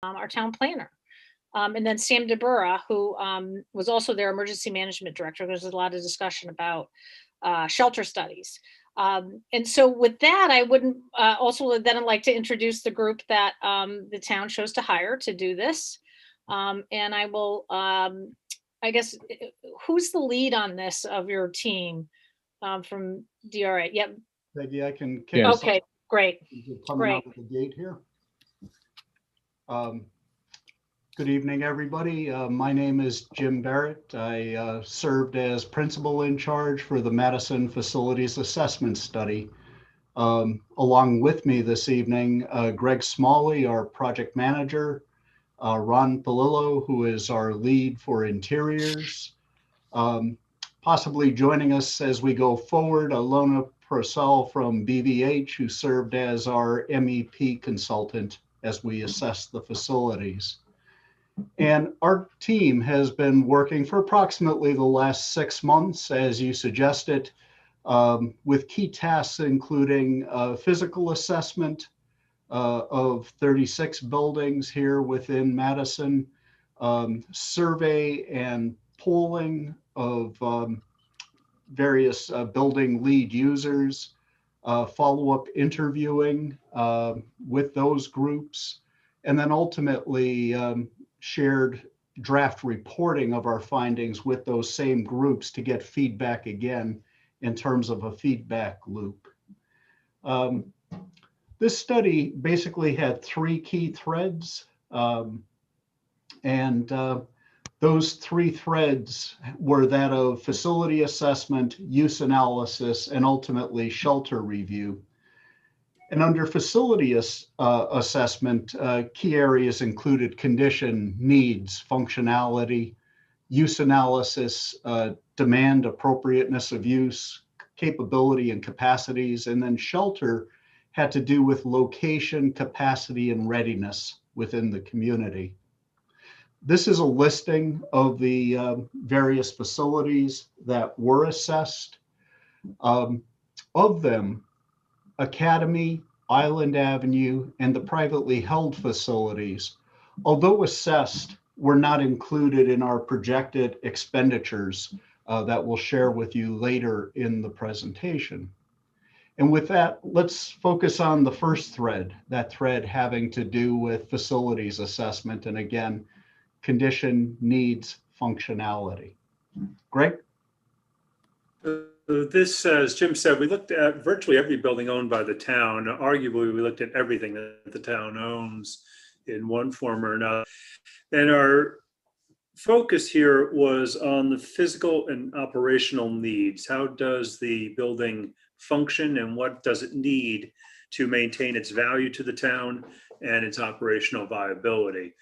our town planner. And then Sam DeBura, who was also their emergency management director. There's a lot of discussion about shelter studies. And so with that, I wouldn't also then I'd like to introduce the group that the town chose to hire to do this. And I will, I guess, who's the lead on this of your team from DRA? Yep. Maybe I can kick Yes. us Okay, great. coming Great. out of the gate here. Good evening, everybody. My name is Jim Barrett. I served as principal in charge for the Madison Facilities Assessment Study. Along with me this evening, Greg Smalley, our project manager, Ron Palillo, who is our lead for interiors. Possibly joining us as we go forward, Alona Purcell from BVH, who served as our MEP consultant as we assess the facilities. And our team has been working for approximately the last 6 months, as you suggested, with key tasks including physical assessment of 36 buildings here within Madison, survey and polling of various building lead users, follow-up interviewing with those groups, and then ultimately shared draft reporting of our findings with those same groups to get feedback again in terms of a feedback loop. This study basically had 3 key threads, and those 3 threads were that of facility assessment, use analysis, and ultimately shelter review. And under facility assessment, key areas included condition, needs, functionality, use analysis, demand, appropriateness of use, capability and capacities, and then shelter had to do with location, capacity, and readiness within the community. This is a listing of the various facilities that were assessed. Of them, Academy, Island Avenue, and the privately held facilities, although assessed, were not included in our projected expenditures that we'll share with you later in the presentation. And with that, let's focus on the first thread, that thread having to do with facilities assessment, and again, condition, needs, functionality. Greg? This, as Jim said, we looked at virtually every building owned by the town. Arguably, we looked at everything that the town owns in one form or another. And our focus here was on the physical and operational needs. How does the building function and what does it need to maintain its value to the town and its operational viability?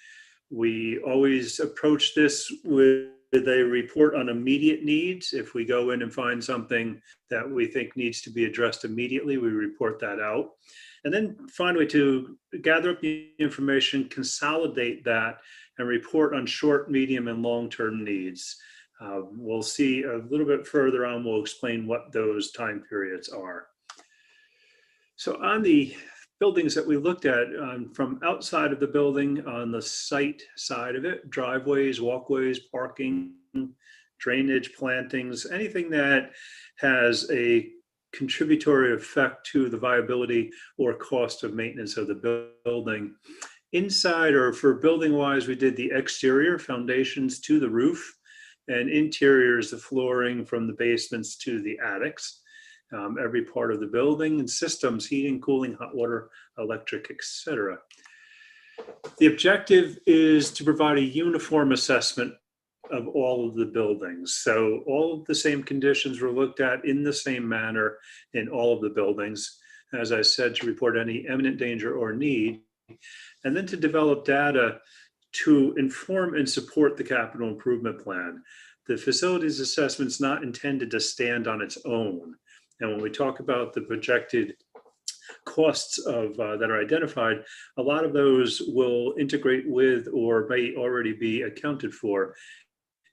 We always approach this with a report on immediate needs. If we go in and find something that we think needs to be addressed immediately, we report that out. And then finally, to gather up the information, consolidate that, and report on short, medium, and long-term needs. We'll see a little bit further on, we'll explain what those time periods are. So on the buildings that we looked at, from outside of the building, on the site side of it, driveways, walkways, parking, drainage, plantings, anything that has a contributory effect to the viability or cost of maintenance of the building. Inside, or for building wise, we did the exterior foundations to the roof, and interiors, the flooring from the basements to the attics. Every part of the building, and systems, heating, cooling, hot water, electric, etc. The objective is to provide a uniform assessment of all of the buildings. So all of the same conditions were looked at in the same manner in all of the buildings. As I said, to report any imminent danger or need, and then to develop data to inform and support the capital improvement plan. The facilities assessment is not intended to stand on its own. And when we talk about the projected costs of that are identified, a lot of those will integrate with or may already be accounted for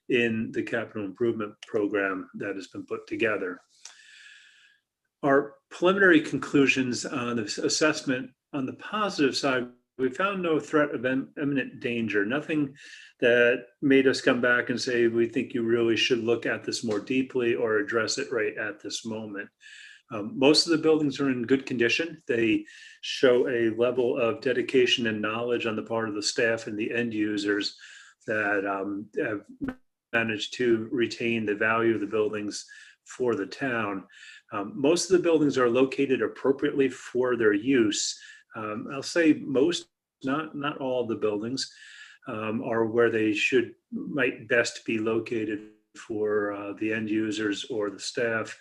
in the capital improvement program that has been put together. Our preliminary conclusions on this assessment, on the positive side, we found no threat of imminent danger, nothing that made us come back and say, we think you really should look at this more deeply or address it right at this moment. Most of the buildings are in good condition. They show a level of dedication and knowledge on the part of the staff and the end users that have managed to retain the value of the buildings for the town. Most of the buildings are located appropriately for their use. I'll say most, not all of the buildings are where they might best be located for the end users or the staff.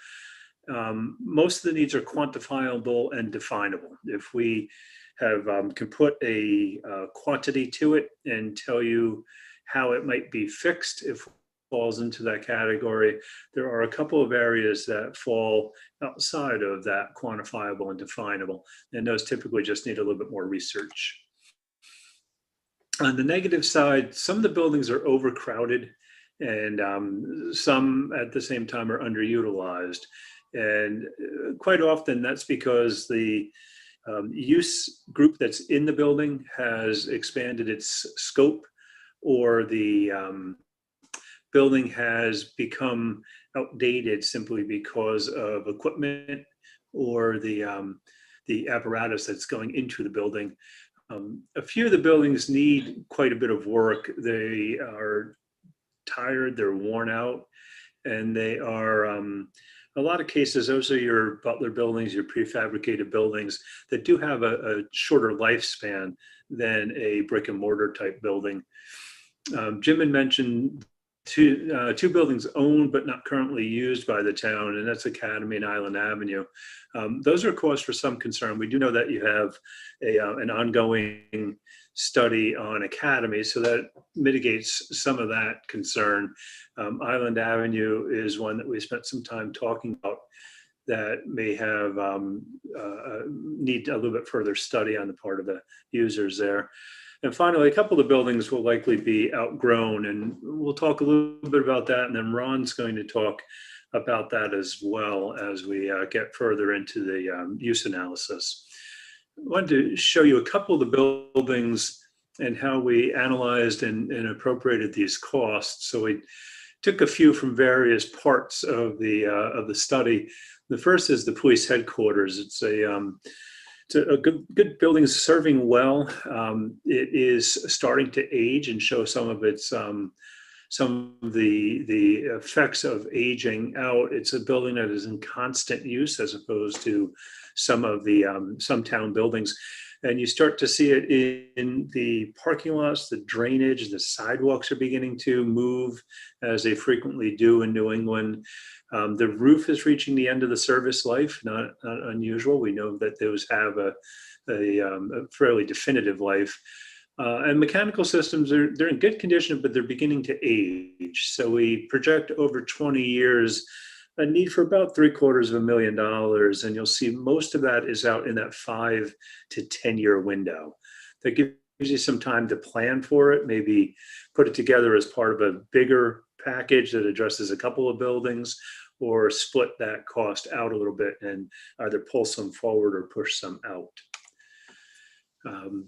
Most of the needs are quantifiable and definable. If we can put a quantity to it and tell you how it might be fixed, if it falls into that category, there are a couple of areas that fall outside of that quantifiable and definable, and those typically just need a little bit more research. On the negative side, some of the buildings are overcrowded, and some at the same time are underutilized. And quite often that's because the use group that's in the building has expanded its scope, or the building has become outdated simply because of equipment or the apparatus that's going into the building. A few of the buildings need quite a bit of work. They are tired, they're worn out, and they are, a lot of cases, those are your Butler buildings, your prefabricated buildings that do have a shorter lifespan than a brick and mortar type building. Jim had mentioned two buildings owned but not currently used by the town, and that's Academy and Island Avenue. Those are cause for some concern. We do know that you have an ongoing study on Academy, so that mitigates some of that concern. Island Avenue is one that we spent some time talking about that may have need a little bit further study on the part of the users there. And finally, a couple of the buildings will likely be outgrown, and we'll talk a little bit about that. And then Ron's going to talk about that as well as we get further into the use analysis. I wanted to show you a couple of the buildings and how we analyzed and appropriated these costs. So we took a few from various parts of the study. The first is the police headquarters. It's a good building, serving well. It is starting to age and show some of its some of the effects of aging out. It's a building that is in constant use as opposed to some of the some town buildings. And you start to see it in the parking lots, the drainage, the sidewalks are beginning to move as they frequently do in New England. The roof is reaching the end of the service life, not unusual. We know that those have a fairly definitive life. And mechanical systems, they're in good condition, but they're beginning to age. So we project over 20 years a need for about $750,000, and you'll see most of that is out in that 5 to 10 year window. That gives you some time to plan for it, maybe put it together as part of a bigger package that addresses a couple of buildings, or split that cost out a little bit and either pull some forward or push some out.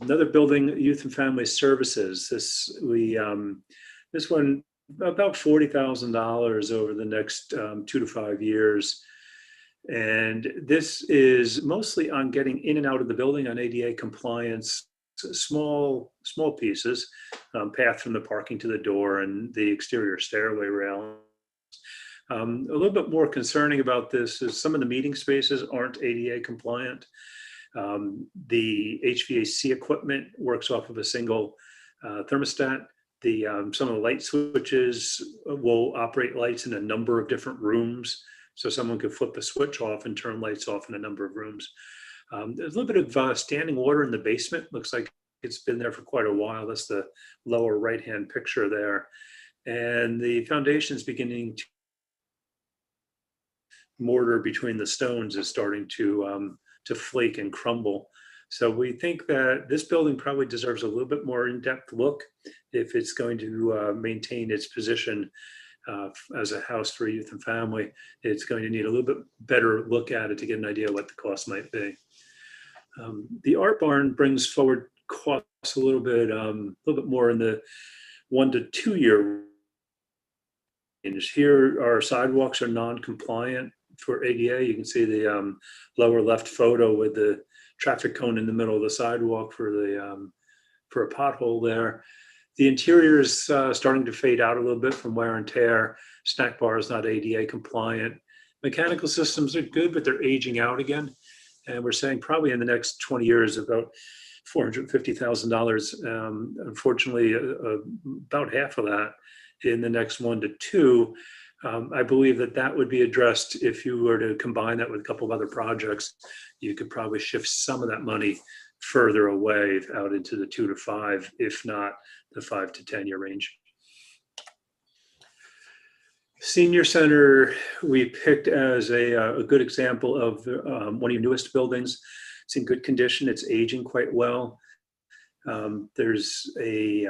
Another building, Youth and Family Services. This one, about $40,000 over the next 2 to 5 years. And this is mostly on getting in and out of the building on ADA compliance, small pieces, path from the parking to the door and the exterior stairway rail. A little bit more concerning about this is some of the meeting spaces aren't ADA compliant. The HVAC equipment works off of a single thermostat. Some of the light switches will operate lights in a number of different rooms. So someone could flip a switch off and turn lights off in a number of rooms. There's a little bit of standing water in the basement. Looks like it's been there for quite a while. That's the lower right-hand picture there. And the foundation's beginning to mortar between the stones is starting to flake and crumble. So we think that this building probably deserves a little bit more in-depth look if it's going to maintain its position as a house for youth and family. It's going to need a little bit better look at it to get an idea what the cost might be. The art barn brings forward costs a little bit more in the 1 to 2 year range. Here, our sidewalks are non-compliant for ADA. You can see the lower left photo with the traffic cone in the middle of the sidewalk for the for a pothole there. The interior is starting to fade out a little bit from wear and tear. Snack bar is not ADA compliant. Mechanical systems are good, but they're aging out again. And we're saying probably in the next 20 years, about $450,000. Unfortunately, about half of that in the next 1 to 2. I believe that would be addressed if you were to combine that with a couple of other projects. You could probably shift some of that money further away out into the 2 to 5, if not the 5 to 10 year range. Senior Center, we picked as a good example of one of your newest buildings. It's in good condition. It's aging quite well. There's a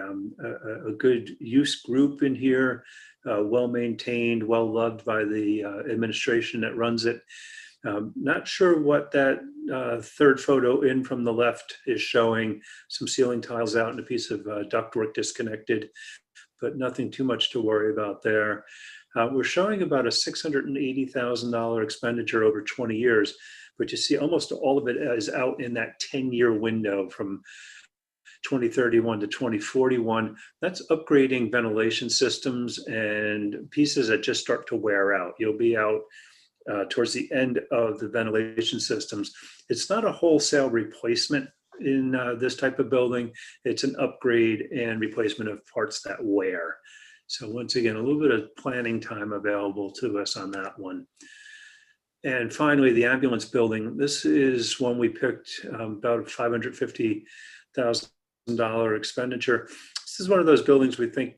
good use group in here, well maintained, well loved by the administration that runs it. Not sure what that third photo in from the left is showing. Some ceiling tiles out and a piece of ductwork disconnected, but nothing too much to worry about there. We're showing about a $680,000 expenditure over 20 years, but you see almost all of it is out in that 10-year window from 2031 to 2041. That's upgrading ventilation systems and pieces that just start to wear out. You'll be out towards the end of the ventilation systems. It's not a wholesale replacement in this type of building. It's an upgrade and replacement of parts that wear. So once again, a little bit of planning time available to us on that one. And finally, the ambulance building. This is one we picked, about a $550,000 expenditure. This is one of those buildings we think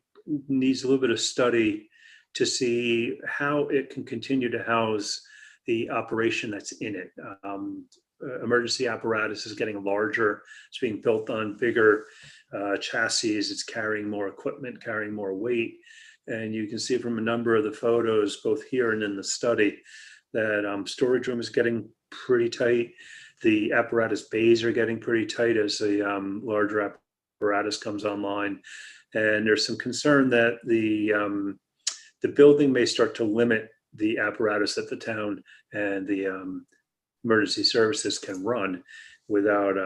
needs a little bit of study to see how it can continue to house the operation that's in it. Emergency apparatus is getting larger. It's being built on bigger chassis. It's carrying more equipment, carrying more weight. And you can see from a number of the photos, both here and in the study, that storage room is getting pretty tight. The apparatus bays are getting pretty tight as the larger apparatus comes online. And there's some concern that the building may start to limit the apparatus that the town and the emergency services can run without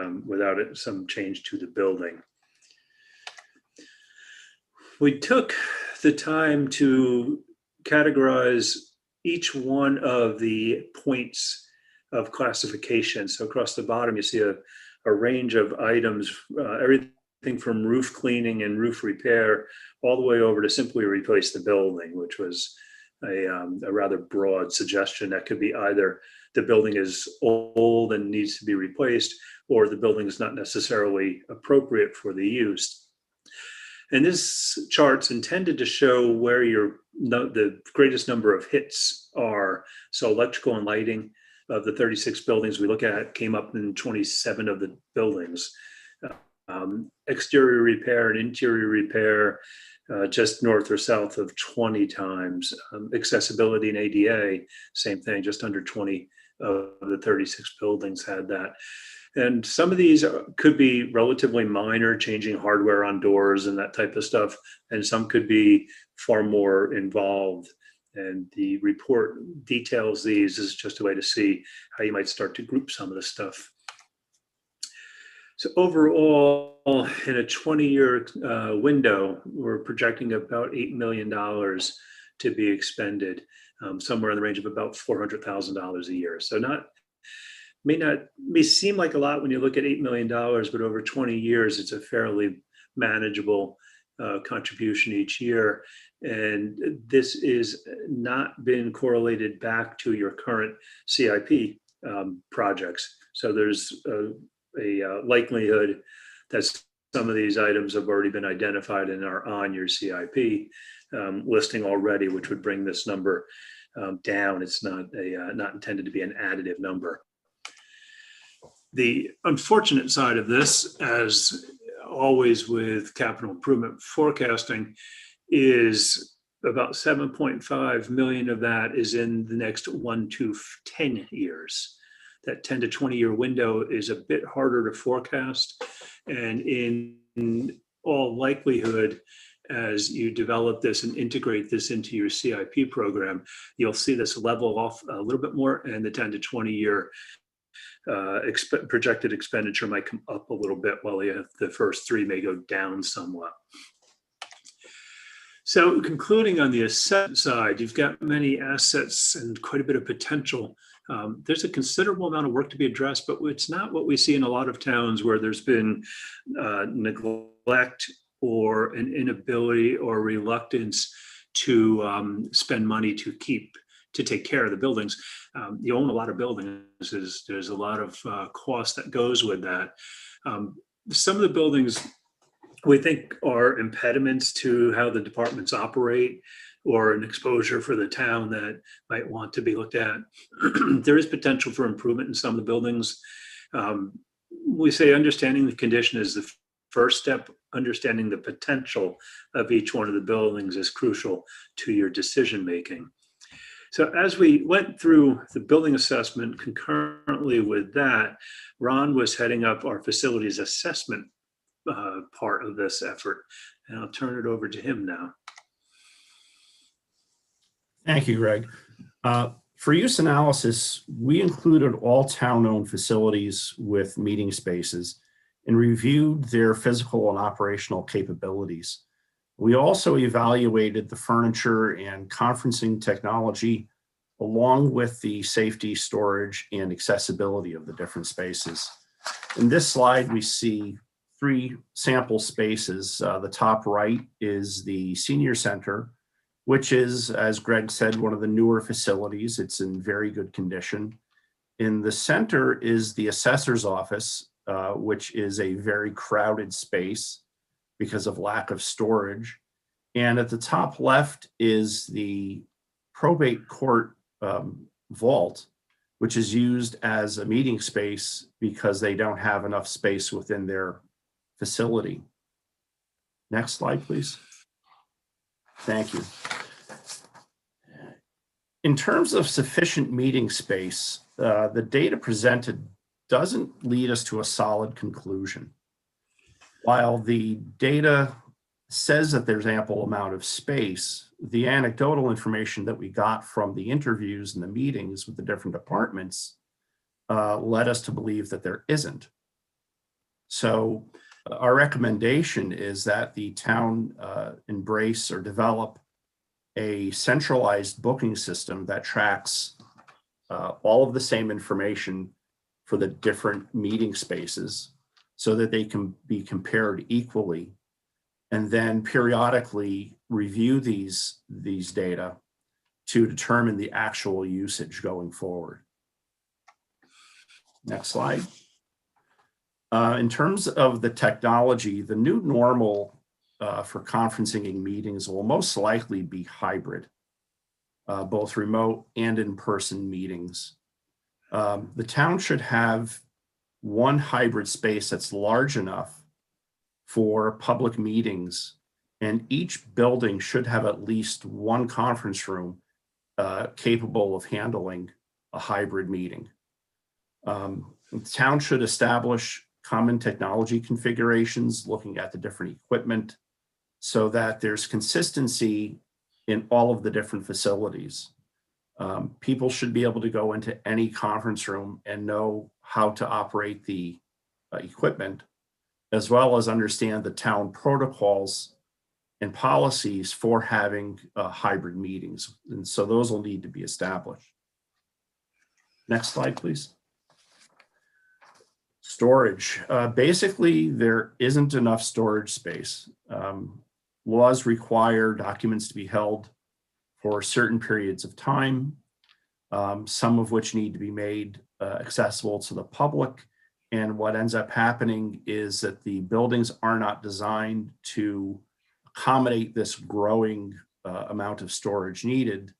some change to the building. We took the time to categorize each one of the points of classification. So across the bottom, you see a range of items, everything from roof cleaning and roof repair, all the way over to simply replace the building, which was a rather broad suggestion. That could be either the building is old and needs to be replaced, or the building is not necessarily appropriate for the use. And this chart's intended to show where the greatest number of hits are. So electrical and lighting of the 36 buildings we look at came up in 27 of the buildings. Exterior repair and interior repair, just north or south of 20 times. Accessibility and ADA, same thing, just under 20 of the 36 buildings had that. And some of these could be relatively minor, changing hardware on doors and that type of stuff. And some could be far more involved. And the report details these. This is just a way to see how you might start to group some of the stuff. So overall, in a 20-year window, we're projecting about $8 million to be expended, somewhere in the range of about $400,000 a year. So may seem like a lot when you look at $8 million, but over 20 years, it's a fairly manageable contribution each year. And this is not been correlated back to your current CIP projects. So there's a likelihood that some of these items have already been identified and are on your CIP listing already, which would bring this number down. It's not intended to be an additive number. The unfortunate side of this, as always with capital improvement forecasting, is about 7.5 million of that is in the next 1 to 10 years. that 10 to 20 year window is a bit harder to forecast. And in all likelihood, as you develop this and integrate this into your CIP program, you'll see this level off a little bit more, and the 10 to 20 year projected expenditure might come up a little bit, while the first three may go down somewhat. So concluding on the asset side, you've got many assets and quite a bit of potential. There's a considerable amount of work to be addressed, but it's not what we see in a lot of towns where there's been neglect or an inability or reluctance to spend money to take care of the buildings. You own a lot of buildings. There's a lot of cost that goes with that. Some of the buildings we think are impediments to how the departments operate, or an exposure for the town that might want to be looked at. There is potential for improvement in some of the buildings. We say understanding the condition is the first step. Understanding the potential of each one of the buildings is crucial to your decision making. So as we went through the building assessment, concurrently with that, Ron was heading up our facilities assessment part of this effort, and I'll turn it over to him now. Thank you, Greg. For use analysis, we included all town-owned facilities with meeting spaces and reviewed their physical and operational capabilities. We also evaluated the furniture and conferencing technology, along with the safety, storage, and accessibility of the different spaces. In this slide, we see 3 sample spaces. The top right is the senior center, which is, as Greg said, one of the newer facilities. It's in very good condition. In the center is the assessor's office, which is a very crowded space because of lack of storage. And at the top left is the probate court vault, which is used as a meeting space because they don't have enough space within their facility. Next slide, please. Thank you. In terms of sufficient meeting space, the data presented doesn't lead us to a solid conclusion. While the data says that there's ample amount of space, the anecdotal information that we got from the interviews and the meetings with the different departments led us to believe that there isn't. So our recommendation is that the town embrace or develop a centralized booking system that tracks all of the same information for the different meeting spaces so that they can be compared equally, and then periodically review these data to determine the actual usage going forward. Next slide. In terms of the technology, the new normal for conferencing and meetings will most likely be hybrid, both remote and in-person meetings. The town should have one hybrid space that's large enough for public meetings, and each building should have at least one conference room capable of handling a hybrid meeting. The town should establish common technology configurations, looking at the different equipment, so that there's consistency in all of the different facilities. People should be able to go into any conference room and know how to operate the equipment, as well as understand the town protocols and policies for having hybrid meetings. And so those will need to be established. Next slide, please. Storage. Basically, there isn't enough storage space. Laws require documents to be held for certain periods of time, some of which need to be made accessible to the public. And what ends up happening is that the buildings are not designed to accommodate this growing amount of storage needed.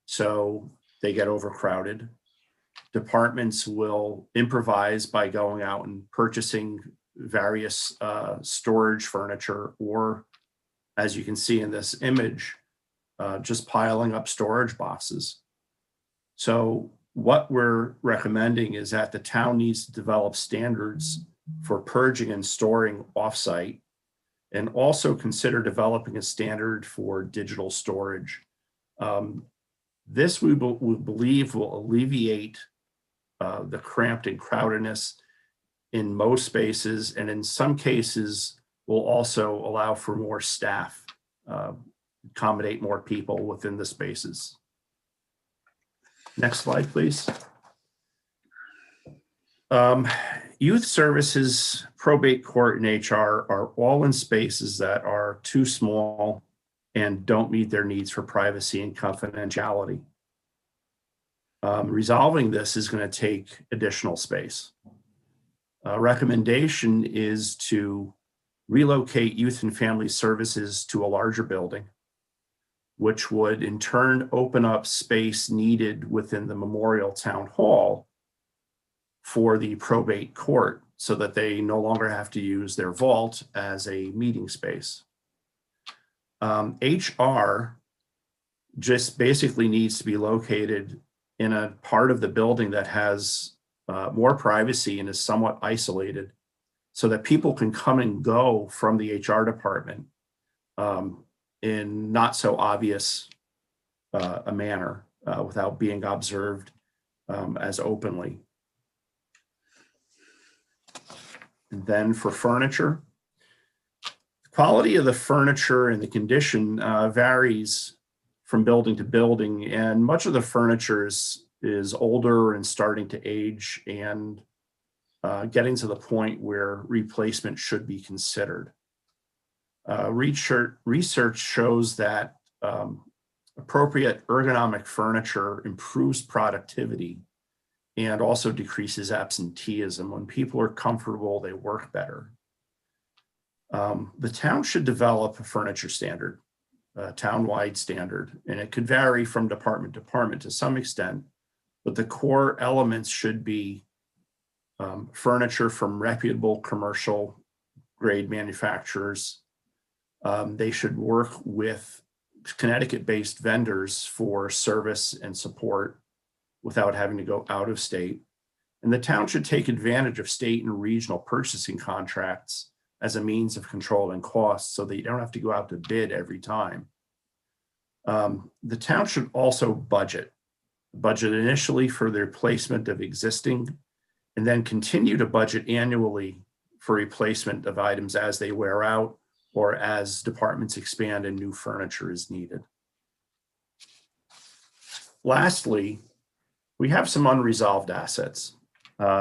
So they get overcrowded. Departments will improvise by going out and purchasing various storage furniture, or, as you can see in this image, just piling up storage boxes. So what we're recommending is that the town needs to develop standards for purging and storing offsite, and also consider developing a standard for digital storage. This we believe will alleviate the cramped and crowdedness in most spaces, and in some cases will also allow for more staff, accommodate more people within the spaces. Next slide, please. Youth services, probate court, and HR are all in spaces that are too small and don't meet their needs for privacy and confidentiality. Resolving this is going to take additional space. A recommendation is to relocate youth and family services to a larger building, which would in turn open up space needed within the Memorial Town Hall for the probate court, so that they no longer have to use their vault as a meeting space. HR just basically needs to be located in a part of the building that has more privacy and is somewhat isolated, so that people can come and go from the HR department in not so obvious a manner without being observed as openly. And then for furniture, the quality of the furniture and the condition varies from building to building, and much of the furniture is older and starting to age and getting to the point where replacement should be considered. Research shows that appropriate ergonomic furniture improves productivity and also decreases absenteeism. When people are comfortable, they work better. The town should develop a furniture standard, a town-wide standard, and it could vary from department to department to some extent, but the core elements should be furniture from reputable commercial grade manufacturers. They should work with Connecticut-based vendors for service and support without having to go out of state. And the town should take advantage of state and regional purchasing contracts as a means of controlling costs, so that you don't have to go out to bid every time. The town should also budget initially for the replacement of existing, and then continue to budget annually for replacement of items as they wear out or as departments expand and new furniture is needed. Lastly, we have some unresolved assets.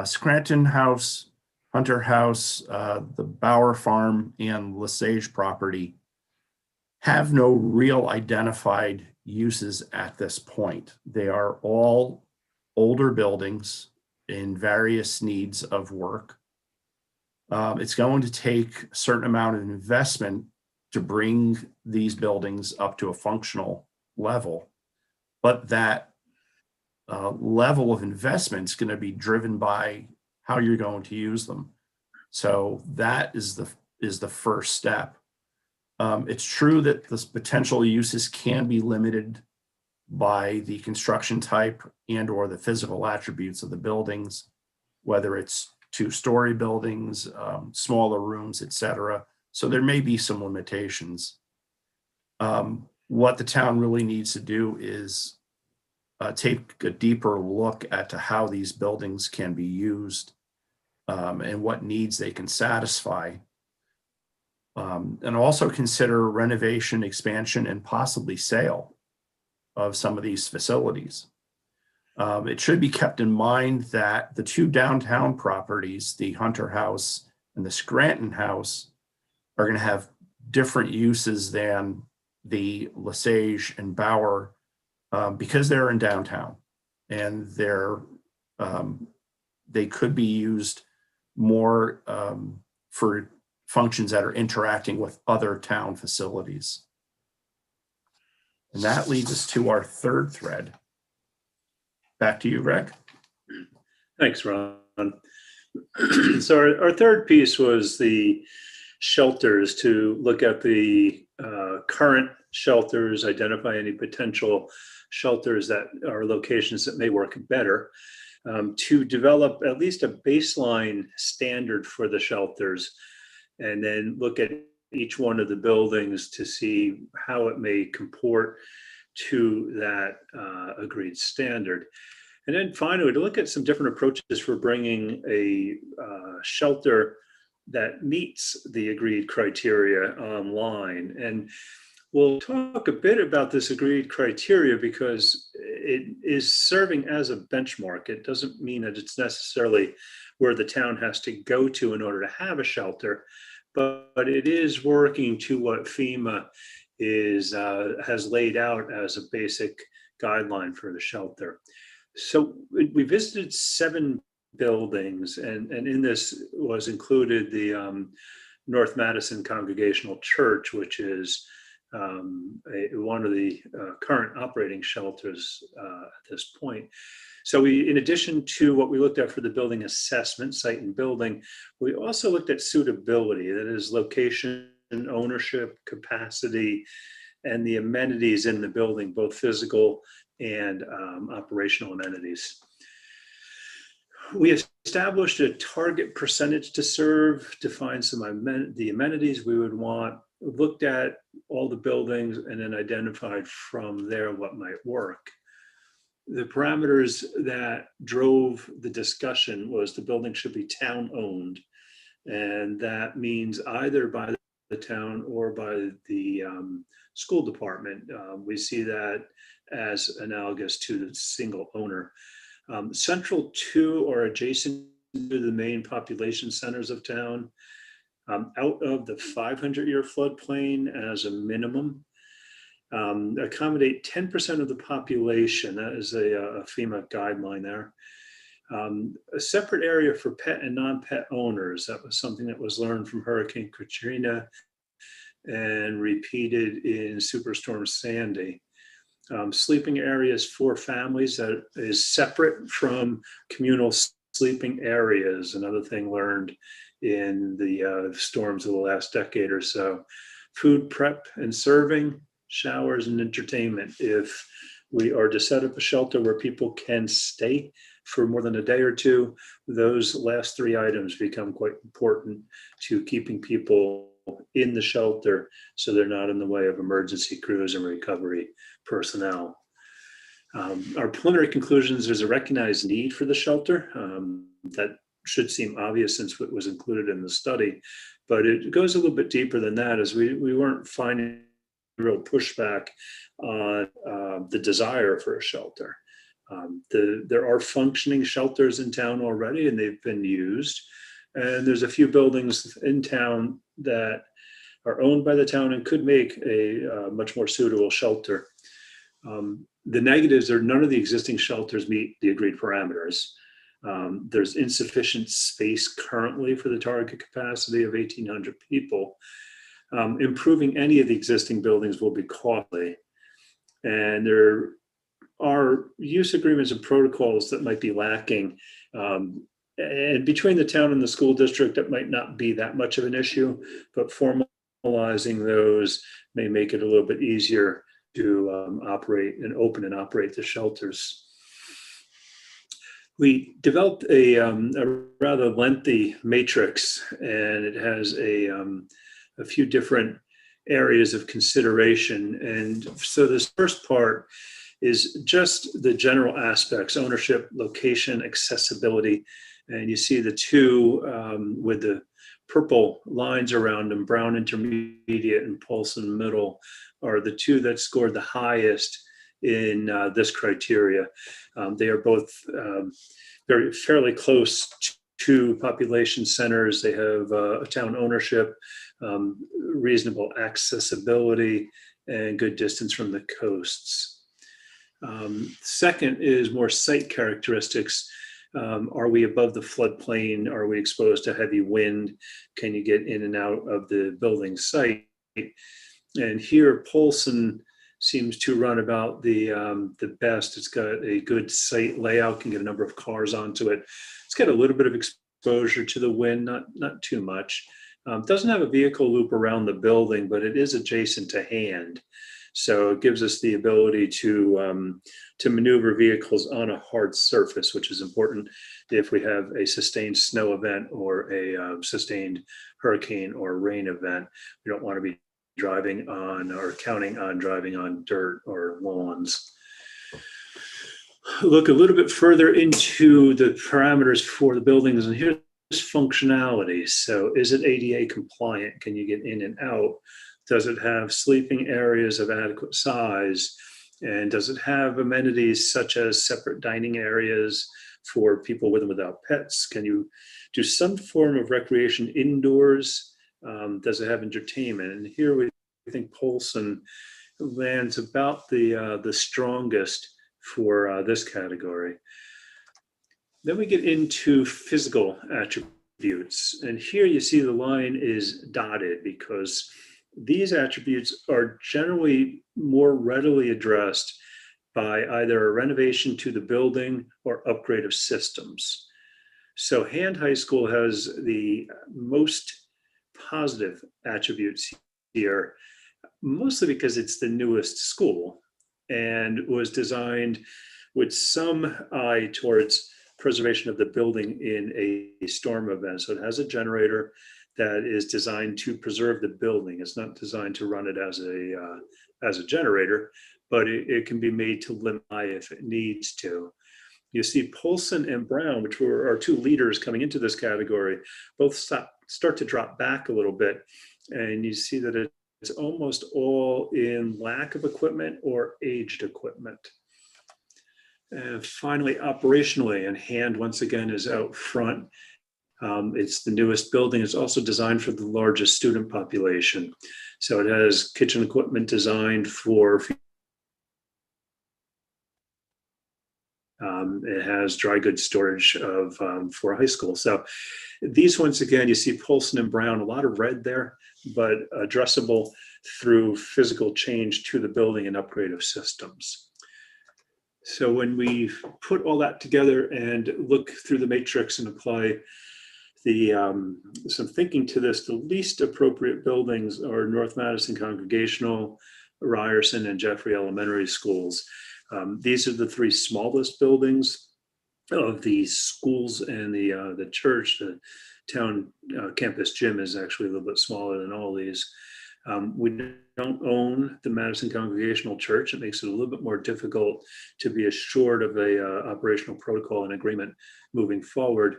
Scranton House, Hunter House, the Bauer Farm, and Lesage property have no real identified uses at this point. They are all older buildings in various needs of work. It's going to take a certain amount of investment to bring these buildings up to a functional level, but that level of investment is going to be driven by how you're going to use them. So that is the first step. It's true that the potential uses can be limited by the construction type and or the physical attributes of the buildings, whether it's two-story buildings, smaller rooms, etc. So there may be some limitations. What the town really needs to do is take a deeper look at how these buildings can be used and what needs they can satisfy. And also consider renovation, expansion, and possibly sale of some of these facilities. It should be kept in mind that the two downtown properties, the Hunter House and the Scranton House, are going to have different uses than the Lesage and Bauer because they're in downtown, and they could be used more for functions that are interacting with other town facilities. And that leads us to our third thread. Back to you, Greg. Thanks, Ron. So our third piece was the shelters, to look at the current shelters, identify any potential shelters that are locations that may work better, to develop at least a baseline standard for the shelters, and then look at each one of the buildings to see how it may comport to that agreed standard. And then finally, to look at some different approaches for bringing a shelter that meets the agreed criteria online. And we'll talk a bit about this agreed criteria because it is serving as a benchmark. It doesn't mean that it's necessarily where the town has to go to in order to have a shelter, but it is working to what FEMA has laid out as a basic guideline for the shelter. So we visited 7 buildings, and in this was included the North Madison Congregational Church, which is one of the current operating shelters at this point. So we, in addition to what we looked at for the building assessment, site and building, we also looked at suitability, that is location, ownership, capacity, and the amenities in the building, both physical and operational amenities. We established a target percentage to serve, defined the amenities we would want, looked at all the buildings, and then identified from there what might work. The parameters that drove the discussion was the building should be town-owned, and that means either by the town or by the school department. We see that as analogous to the single owner. Central to or adjacent to the main population centers of town, out of the 500-year floodplain as a minimum, accommodate 10% of the population. That is a FEMA guideline there. A separate area for pet and non-pet owners. That was something that was learned from Hurricane Katrina and repeated in Superstorm Sandy. Sleeping areas for families that is separate from communal sleeping areas. Another thing learned in the storms of the last decade or so. Food prep and serving, showers and entertainment. If we are to set up a shelter where people can stay for more than a day or two, those last 3 items become quite important to keeping people in the shelter so they're not in the way of emergency crews and recovery personnel. Our preliminary conclusions, there's a recognized need for the shelter. That should seem obvious since it was included in the study, but it goes a little bit deeper than that, as we weren't finding real pushback on the desire for a shelter. There are functioning shelters in town already, and they've been used. And there's a few buildings in town that are owned by the town and could make a much more suitable shelter. The negatives are none of the existing shelters meet the agreed parameters. There's insufficient space currently for the target capacity of 1,800 people. Improving any of the existing buildings will be costly. And there are use agreements and protocols that might be lacking. And between the town and the school district, that might not be that much of an issue, but formalizing those may make it a little bit easier to operate and open and operate the shelters. We developed a rather lengthy matrix, and it has a few different areas of consideration. And so this first part is just the general aspects: ownership, location, accessibility. And you see the two with the purple lines around them, Brown Intermediate and Paulson Middle, are the two that scored the highest in this criteria. They are both fairly close to population centers. They have a town ownership, reasonable accessibility, and good distance from the coasts. Second is more site characteristics. Are we above the floodplain? Are we exposed to heavy wind? Can you get in and out of the building site? And here, Polson seems to run about the best. It's got a good site layout, can get a number of cars onto it. It's got a little bit of exposure to the wind, not too much. Doesn't have a vehicle loop around the building, but it is adjacent to Hand. So it gives us the ability to maneuver vehicles on a hard surface, which is important if we have a sustained snow event or a sustained hurricane or rain event. We don't want to be driving on or counting on driving on dirt or lawns. Look a little bit further into the parameters for the buildings, and here's functionality. So is it ADA compliant? Can you get in and out? Does it have sleeping areas of adequate size? And does it have amenities such as separate dining areas for people with and without pets? Can you do some form of recreation indoors? Does it have entertainment? And here we think Polson lands about the strongest for this category. Then we get into physical attributes. And here you see the line is dotted because these attributes are generally more readily addressed by either a renovation to the building or upgrade of systems. So Hand High School has the most positive attributes here, mostly because it's the newest school and was designed with some eye towards preservation of the building in a storm event. So it has a generator that is designed to preserve the building. It's not designed to run it as a generator, but it can be made to limit if it needs to. You see Polson and Brown, which were our two leaders coming into this category, both start to drop back a little bit. And you see that it's almost all in lack of equipment or aged equipment. And finally, operationally, and Hand once again is out front. It's the newest building. It's also designed for the largest student population. So it has kitchen equipment designed for, it has dry goods storage for high school. So these, once again, you see Polson and Brown, a lot of red there, but addressable through physical change to the building and upgrade of systems. So when we put all that together and look through the matrix and apply some thinking to this, the least appropriate buildings are North Madison Congregational, Ryerson, and Jeffrey Elementary Schools. These are the three smallest buildings of the schools and the church. The town campus gym is actually a little bit smaller than all these. We don't own the Madison Congregational Church. It makes it a little bit more difficult to be assured of a operational protocol and agreement moving forward.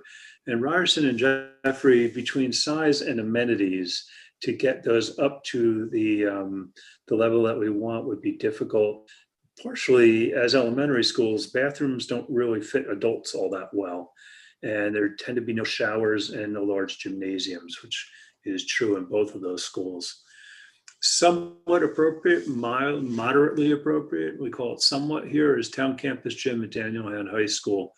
And Ryerson and Jeffrey, between size and amenities, to get those up to the level that we want would be difficult. Partially, as elementary schools, bathrooms don't really fit adults all that well. And there tend to be no showers and no large gymnasiums, which is true in both of those schools. Somewhat appropriate, moderately appropriate, we call it somewhat here, is Town Campus Gym at Daniel Hand High School.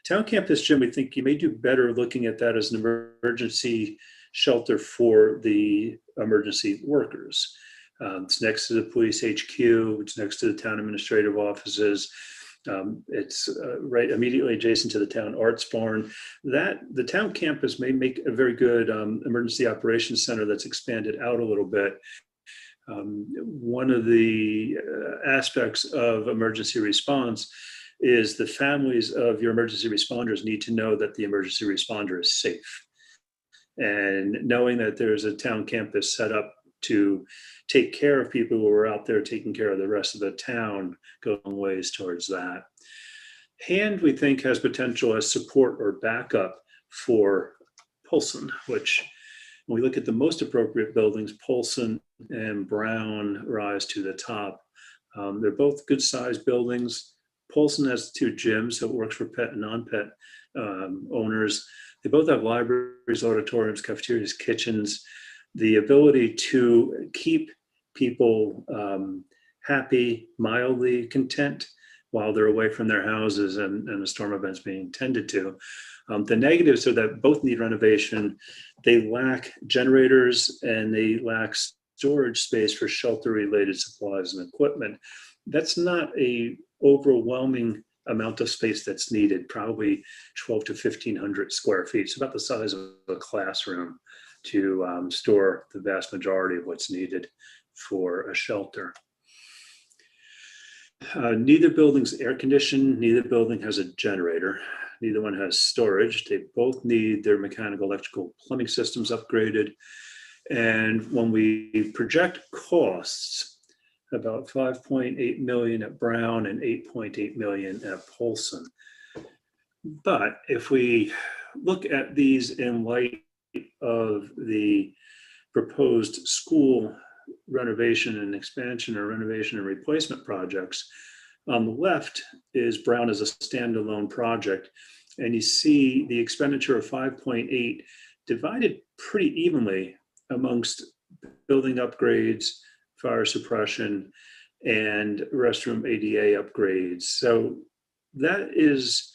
Town Campus Gym, we think you may do better looking at that as an emergency shelter for the emergency workers. It's next to the police HQ, it's next to the town administrative offices. It's right immediately adjacent to the town arts barn. The town campus may make a very good emergency operations center that's expanded out a little bit. One of the aspects of emergency response is the families of your emergency responders need to know that the emergency responder is safe. And knowing that there's a town campus set up to take care of people who are out there taking care of the rest of the town go a long ways towards that. Hand, we think, has potential as support or backup for Polson, which when we look at the most appropriate buildings, Polson and Brown rise to the top. They're both good sized buildings. Polson has two gyms, so it works for pet and non-pet owners. They both have libraries, auditoriums, cafeterias, kitchens. The ability to keep people happy, mildly content while they're away from their houses and the storm events being tended to. The negatives are that both need renovation. They lack generators and they lack storage space for shelter-related supplies and equipment. That's not a overwhelming amount of space that's needed, probably 12 to 1,500 square feet. It's about the size of a classroom. to store the vast majority of what's needed for a shelter. Neither building's air conditioned, neither building has a generator, neither one has storage. They both need their mechanical, electrical, plumbing systems upgraded. And when we project costs, about 5.8 million at Brown and 8.8 million at Polson. But if we look at these in light of the proposed school renovation and expansion or renovation and replacement projects, on the left is Brown as a standalone project. And you see the expenditure of 5.8 divided pretty evenly amongst building upgrades, fire suppression, and restroom ADA upgrades. So that is,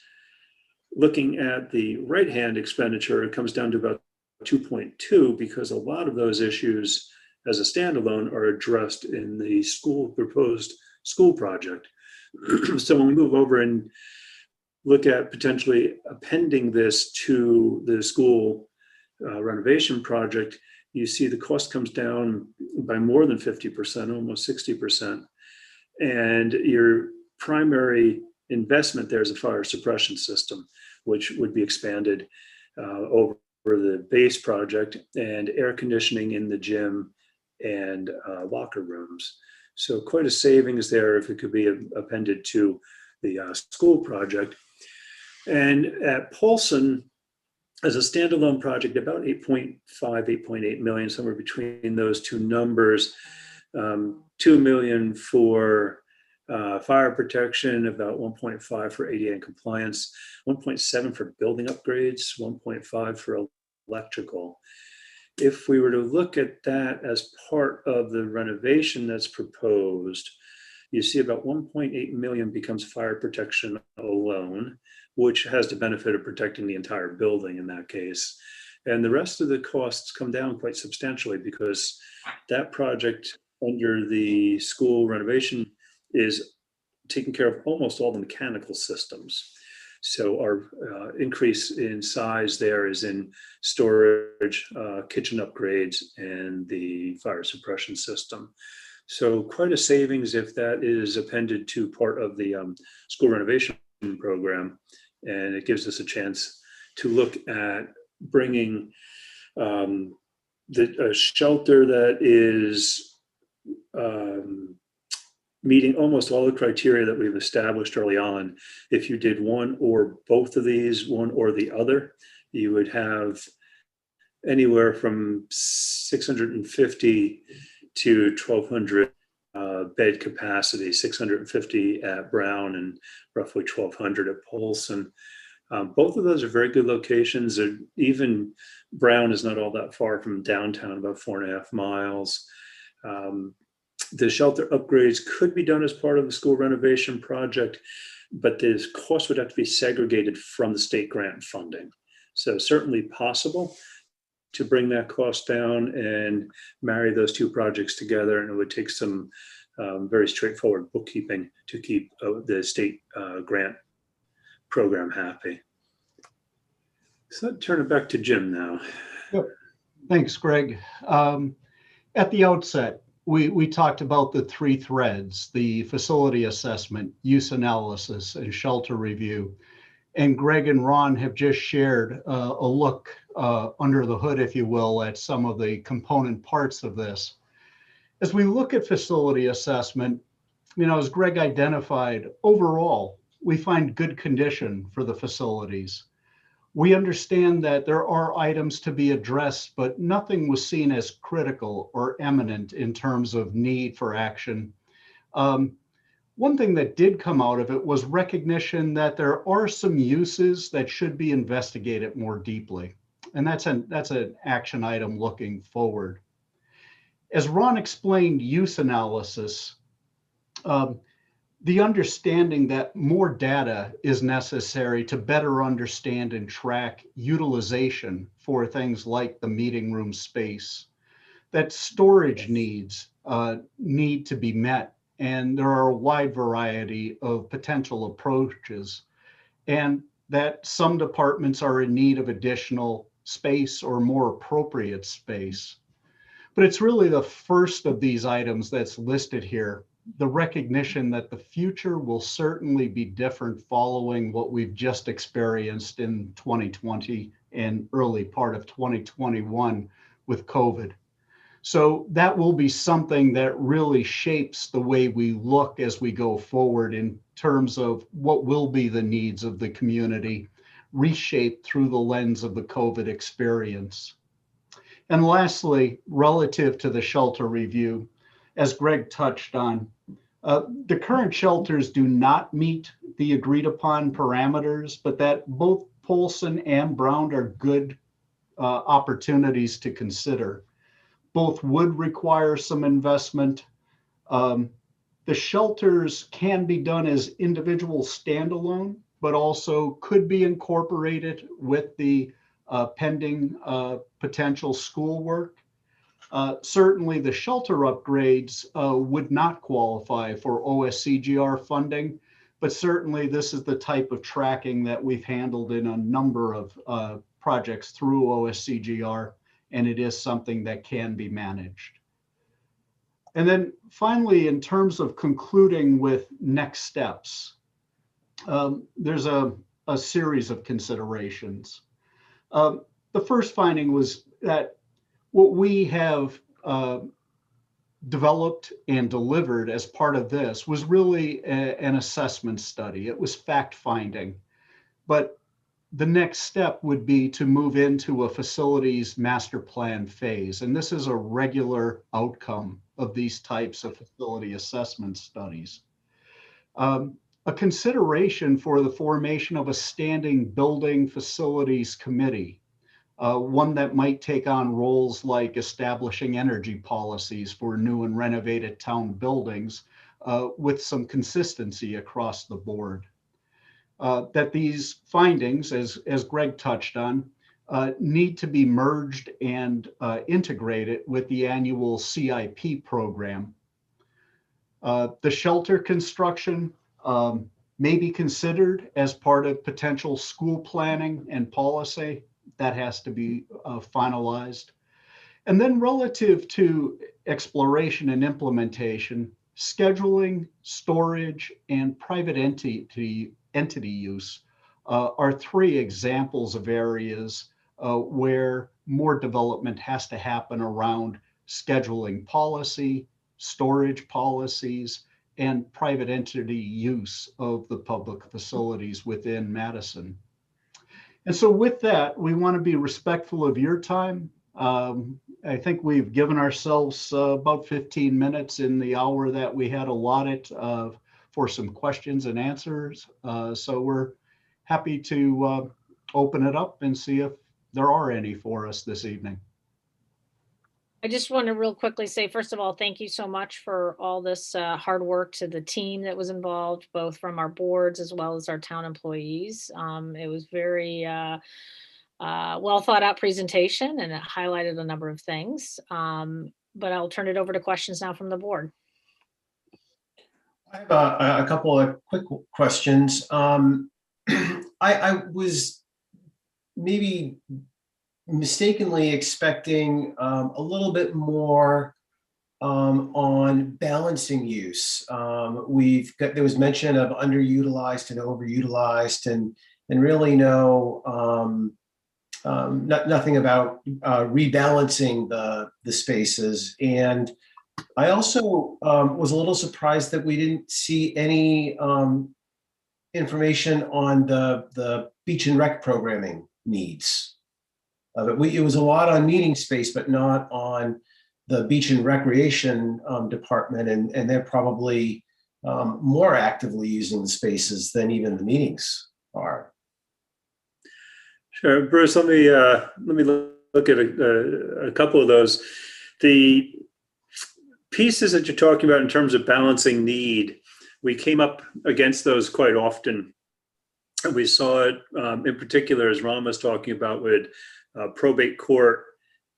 looking at the right-hand expenditure, it comes down to about 2.2 because a lot of those issues as a standalone are addressed in the proposed school project. So when we move over and look at potentially appending this to the school renovation project, you see the cost comes down by more than 50%, almost 60%. And your primary investment there is a fire suppression system, which would be expanded over the base project, and air conditioning in the gym and locker rooms. So quite a savings there if it could be appended to the school project. And at Polson, as a standalone project, about 8.5, 8.8 million, somewhere between those two numbers. 2 million for fire protection, about 1.5 for ADA compliance, 1.7 for building upgrades, 1.5 for electrical. If we were to look at that as part of the renovation that's proposed, you see about 1.8 million becomes fire protection alone, which has the benefit of protecting the entire building in that case. And the rest of the costs come down quite substantially because that project under the school renovation is taking care of almost all the mechanical systems. So our increase in size there is in storage, kitchen upgrades, and the fire suppression system. So quite a savings if that is appended to part of the school renovation program. And it gives us a chance to look at bringing a shelter that is meeting almost all the criteria that we've established early on. If you did one or both of these, one or the other, you would have anywhere from 650 to 1,200 bed capacity, 650 at Brown and roughly 1,200 at Polson. Both of those are very good locations. Even Brown is not all that far from downtown, about 4.5 miles. The shelter upgrades could be done as part of the school renovation project, but the cost would have to be segregated from the state grant funding. So certainly possible to bring that cost down and marry those two projects together. And it would take some very straightforward bookkeeping to keep the state grant program happy. So I'll turn it back to Jim now. Yep. Thanks, Greg. At the outset, we talked about the three threads: the facility assessment, use analysis, and shelter review. And Greg and Ron have just shared a look under the hood, if you will, at some of the component parts of this. As we look at facility assessment, as Greg identified, overall, we find good condition for the facilities. We understand that there are items to be addressed, but nothing was seen as critical or eminent in terms of need for action. One thing that did come out of it was recognition that there are some uses that should be investigated more deeply. And that's an action item looking forward. As Ron explained use analysis, the understanding that more data is necessary to better understand and track utilization for things like the meeting room space, that storage needs need to be met, and there are a wide variety of potential approaches, and that some departments are in need of additional space or more appropriate space. But it's really the first of these items that's listed here, the recognition that the future will certainly be different following what we've just experienced in 2020 and early part of 2021 with COVID. So that will be something that really shapes the way we look as we go forward in terms of what will be the needs of the community, reshaped through the lens of the COVID experience. And lastly, relative to the shelter review, as Greg touched on, the current shelters do not meet the agreed upon parameters, but that both Polson and Brown are good opportunities to consider. Both would require some investment. The shelters can be done as individual standalone, but also could be incorporated with the pending potential school work. Certainly the shelter upgrades would not qualify for OSCGR funding, but certainly this is the type of tracking that we've handled in a number of projects through OSCGR, and it is something that can be managed. And then finally, in terms of concluding with next steps, there's a series of considerations. The first finding was that what we have developed and delivered as part of this was really an assessment study. It was fact finding, but the next step would be to move into a facilities master plan phase. And this is a regular outcome of these types of facility assessment studies. A consideration for the formation of a standing building facilities committee, one that might take on roles like establishing energy policies for new and renovated town buildings with some consistency across the board. That these findings, as Greg touched on, need to be merged and integrated with the annual CIP program. The shelter construction may be considered as part of potential school planning and policy. That has to be finalized. And then relative to exploration and implementation, scheduling, storage, and private entity use are three examples of areas where more development has to happen around scheduling policy, storage policies, and private entity use of the public facilities within Madison. And so with that, we want to be respectful of your time. I think we've given ourselves about 15 minutes in the hour that we had allotted for some questions and answers. So we're happy to open it up and see if there are any for us this evening. I just want to real quickly say, first of all, thank you so much for all this hard work to the team that was involved, both from our boards as well as our town employees. It was very well thought out presentation, and it highlighted a number of things. But I'll turn it over to questions now from the board. I have a couple of quick questions. I was maybe mistakenly expecting a little bit more on balancing use. There was mention of underutilized and overutilized, and really nothing about rebalancing the spaces. And I also was a little surprised that we didn't see any information on the beach and rec programming needs. It was a lot on meeting space, but not on the beach and recreation department, and they're probably more actively using the spaces than even the meetings are. Sure, Bruce. Let me look at a couple of those. The pieces that you're talking about in terms of balancing need, we came up against those quite often. We saw it in particular, as Ron was talking about, with probate court,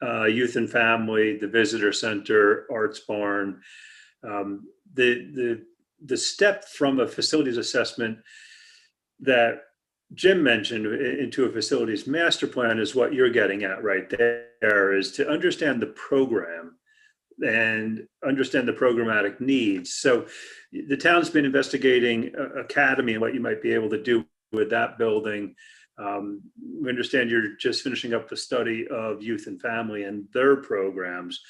youth and family, the visitor center, arts barn. The step from a facilities assessment that Jim mentioned into a facilities master plan is what you're getting at right there, is to understand the program and understand the programmatic needs. So the town's been investigating Academy and what you might be able to do with that building. We understand you're just finishing up the study of youth and family and their programs.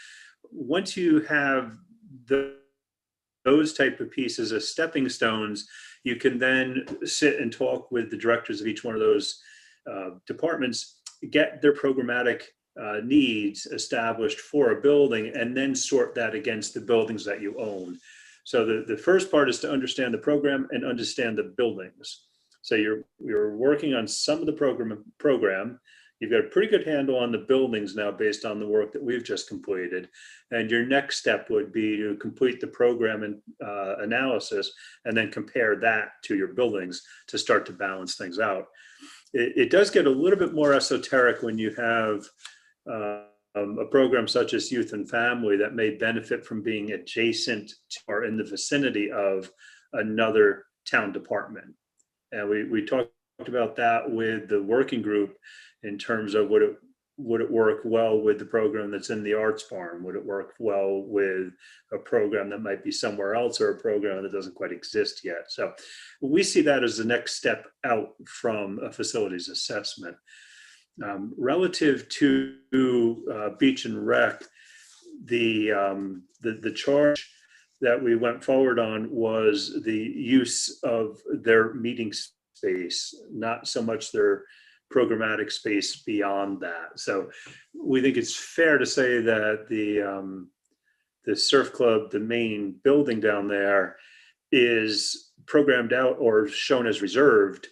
Once you have those type of pieces as stepping stones, you can then sit and talk with the directors of each one of those departments, get their programmatic needs established for a building, and then sort that against the buildings that you own. So the first part is to understand the program and understand the buildings. So you're working on some of the program. You've got a pretty good handle on the buildings now based on the work that we've just completed. And your next step would be to complete the program and analysis, and then compare that to your buildings to start to balance things out. It does get a little bit more esoteric when you have a program such as youth and family that may benefit from being adjacent to or in the vicinity of another town department. And we talked about that with the working group in terms of would it work well with the program that's in the arts farm? Would it work well with a program that might be somewhere else, or a program that doesn't quite exist yet? So we see that as the next step out from a facilities assessment. Relative to Beach and Rec, the charge that we went forward on was the use of their meeting space, not so much their programmatic space beyond that. So we think it's fair to say that the surf club, the main building down there, is programmed out or shown as reserved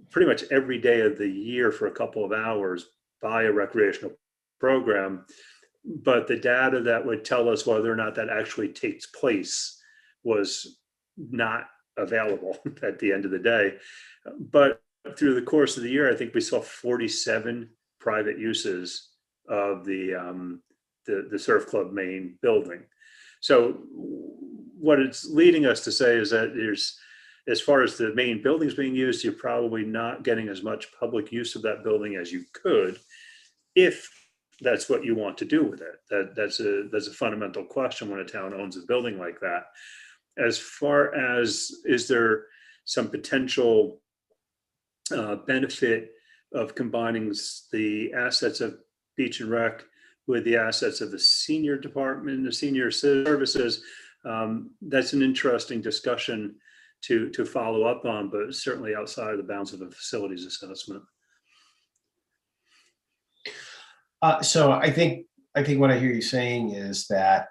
pretty much every day of the year for a couple of hours by a recreational program. But the data that would tell us whether or not that actually takes place was not available at the end of the day. But through the course of the year, I think we saw 47 private uses of the surf club main building. So what it's leading us to say is that there's, as far as the main buildings being used, you're probably not getting as much public use of that building as you could, if that's what you want to do with it. That's a fundamental question when a town owns a building like that. As far as, is there some potential benefit of combining the assets of Beach and Rec with the assets of the senior department, the senior services? That's an interesting discussion to follow up on, but certainly outside of the bounds of a facilities assessment. So I think what I hear you saying is that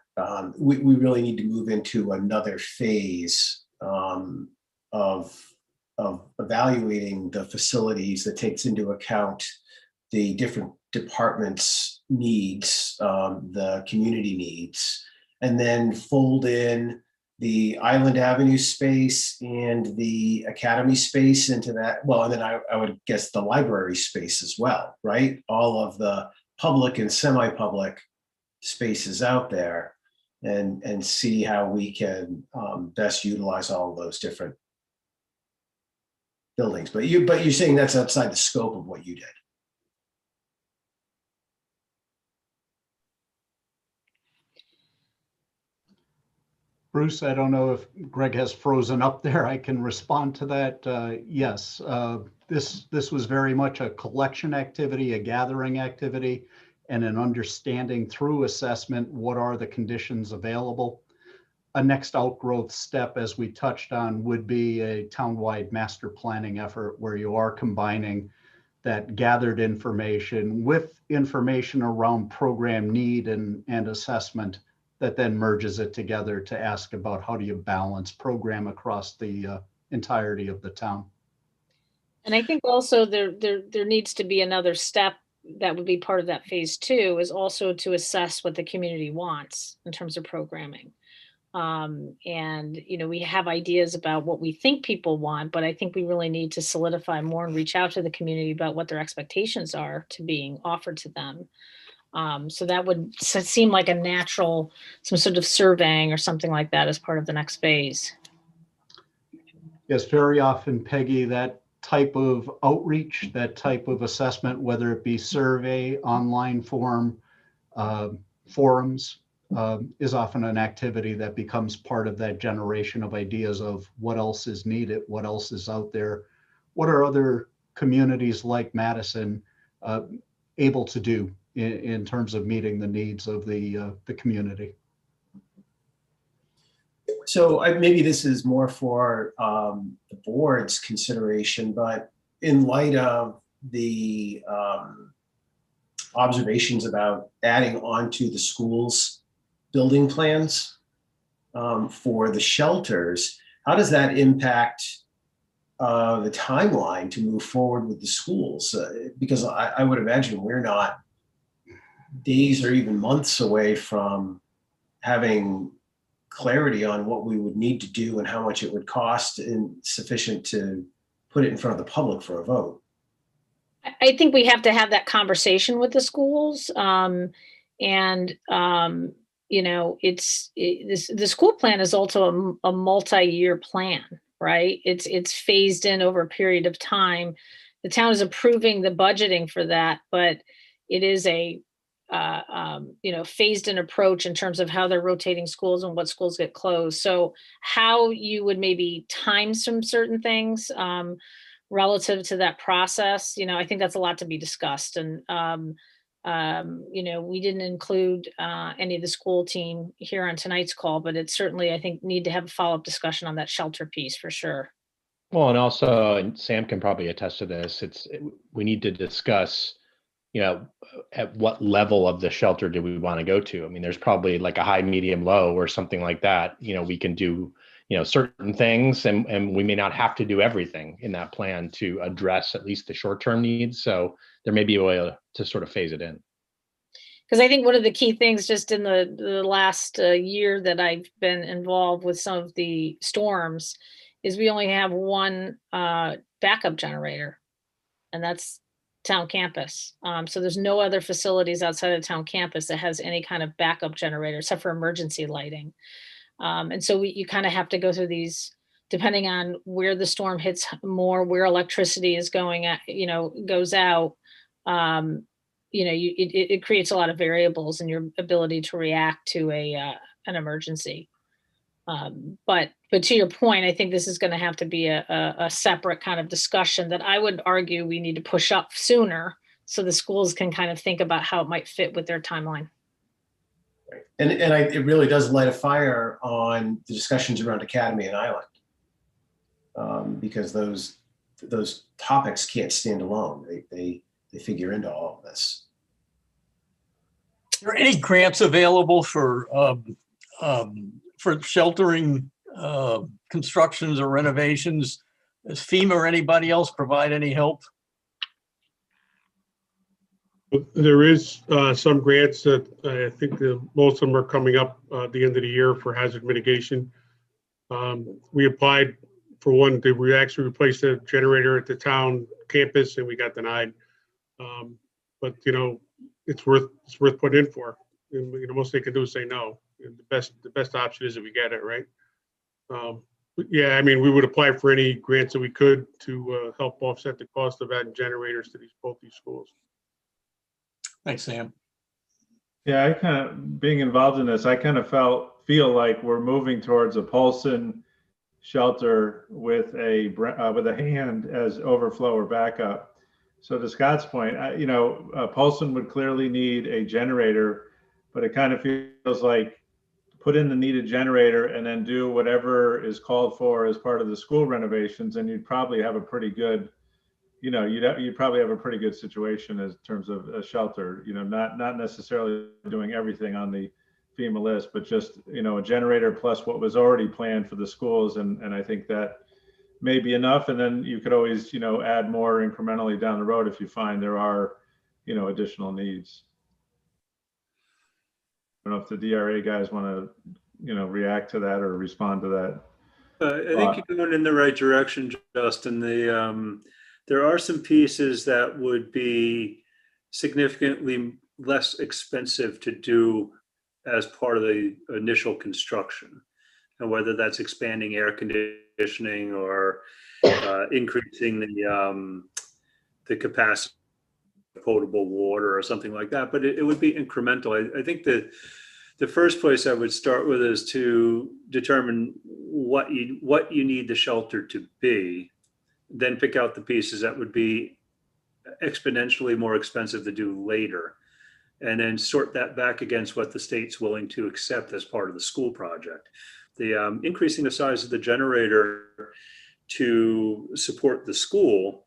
we really need to move into another phase of evaluating the facilities that takes into account the different departments' needs, the community needs, and then fold in the Island Avenue space and the Academy space into that. Well, and then I would guess the library space as well, right? All of the public and semi-public spaces out there, and see how we can best utilize all of those different buildings. But you're saying that's outside the scope of what you did. Bruce, I don't know if Greg has frozen up there. I can respond to that. Yes, this was very much a collection activity, a gathering activity, and an understanding through assessment what are the conditions available. A next outgrowth step, as we touched on, would be a townwide master planning effort where you are combining that gathered information with information around program need and assessment that then merges it together to ask about how do you balance program across the entirety of the town. And I think also there needs to be another step that would be part of that phase two, is also to assess what the community wants in terms of programming. And, you know, we have ideas about what we think people want, but I think we really need to solidify more and reach out to the community about what their expectations are to being offered to them. So that would seem like a natural, some sort of surveying or something like that as part of the next phase. Yes, very often, Peggy, that type of outreach, that type of assessment, whether it be survey, online form, forums, is often an activity that becomes part of that generation of ideas of what else is needed, what else is out there, what are other communities like Madison able to do in terms of meeting the needs of the community. So maybe this is more for the board's consideration, but in light of the observations about adding on to the school's building plans for the shelters, how does that impact the timeline to move forward with the schools? Because I would imagine we're not days or even months away from having clarity on what we would need to do and how much it would cost and sufficient to put it in front of the public for a vote. I think we have to have that conversation with the schools. You know, the school plan is also a multi-year plan, right? It's phased in over a period of time. The town is approving the budgeting for that, but it is a you know, phased in approach in terms of how they're rotating schools and what schools get closed. So how you would maybe time some certain things relative to that process, you know, I think that's a lot to be discussed. And you know, we didn't include any of the school team here on tonight's call, but it's certainly, I think, need to have a follow-up discussion on that shelter piece for sure. Well, and also, and Sam can probably attest to this, we need to discuss, you know, at what level of the shelter do we want to go to? I mean, there's probably like a high, medium, low or something like that. You know, we can do, you know, certain things and we may not have to do everything in that plan to address at least the short-term needs. So there may be a way to sort of phase it in. Because I think one of the key things just in the last year that I've been involved with some of the storms is we only have one backup generator, and that's town campus. So there's no other facilities outside of town campus that has any kind of backup generator except for emergency lighting. And so you kind of have to go through these, depending on where the storm hits more, where electricity is going at, you know, goes out. You know, it creates a lot of variables in your ability to react to an emergency. But to your point, I think this is going to have to be a separate kind of discussion that I would argue we need to push up sooner so the schools can kind of think about how it might fit with their timeline. Right. And it really does light a fire on the discussions around Academy and Island, because those topics can't stand alone. They figure into all of this. Are there any grants available for sheltering constructions or renovations? Does FEMA or anybody else provide any help? There is some grants that I think most of them are coming up at the end of the year for hazard mitigation. We applied for one. We actually replaced the generator at the town campus, and we got denied. But you know, it's worth putting in for. And, you know, most they can do is say no. And the best option is that we get it, right. But yeah, I mean, we would apply for any grants that we could to help offset the cost of adding generators to both these schools. Thanks, Sam. Yeah, I kind of, being involved in this, I kind of feel like we're moving towards a Polson shelter with a hand as overflow or backup. So to Scott's point, you know, Polson would clearly need a generator, but it kind of feels like put in the needed generator and then do whatever is called for as part of the school renovations, and you'd probably have a pretty good, you know, you'd probably have a pretty good situation in terms of a shelter. You know, not necessarily doing everything on the FEMA list, but just, you know, a generator plus what was already planned for the schools, and I think that may be enough. And then you could always, you know, add more incrementally down the road if you find there are, you know, additional needs. I don't know if the DRA guys want to, you know, react to that or respond to that. I think you're going in the right direction, Justin. There are some pieces that would be significantly less expensive to do as part of the initial construction. and whether that's expanding air conditioning or increasing the capacity of potable water or something like that. But it would be incremental. I think that the first place I would start with is to determine what you need the shelter to be, then pick out the pieces that would be exponentially more expensive to do later, and then sort that back against what the state's willing to accept as part of the school project. The increasing the size of the generator to support the school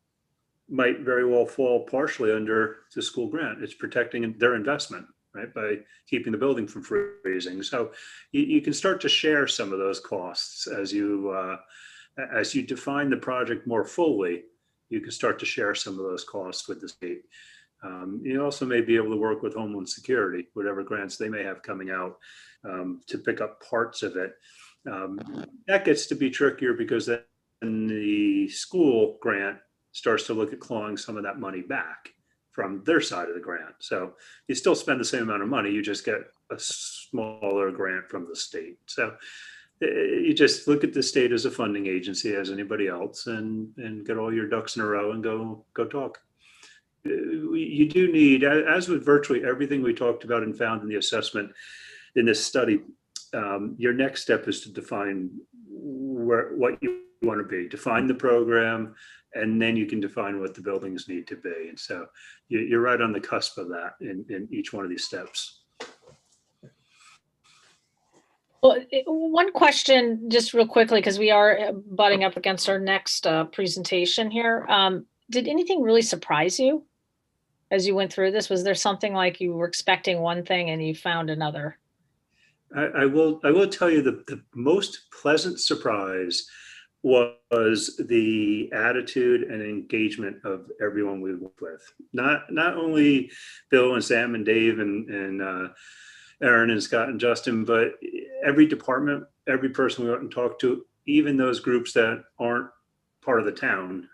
might very well fall partially under the school grant. It's protecting their investment, right, by keeping the building from freezing. So you can start to share some of those costs as you define the project more fully. You can start to share some of those costs with the state. You also may be able to work with Homeland Security, whatever grants they may have coming out, to pick up parts of it. That gets to be trickier because then the school grant starts to look at clawing some of that money back from their side of the grant. So you still spend the same amount of money, you just get a smaller grant from the state. So you just look at the state as a funding agency as anybody else, and get all your ducks in a row and go talk. You do need, as with virtually everything we talked about and found in the assessment in this study, your next step is to define what you want to be, define the program, and then you can define what the buildings need to be. And so you're right on the cusp of that in each one of these steps. Well, one question, just real quickly, because we are butting up against our next presentation here. Did anything really surprise you as you went through this? Was there something like you were expecting one thing and you found another? I will tell you the most pleasant surprise was the attitude and engagement of everyone we worked with. Not only Bill and Sam and Dave and Aaron and Scott and Justin, but every department, every person we went and talked to, even those groups that aren't part of the town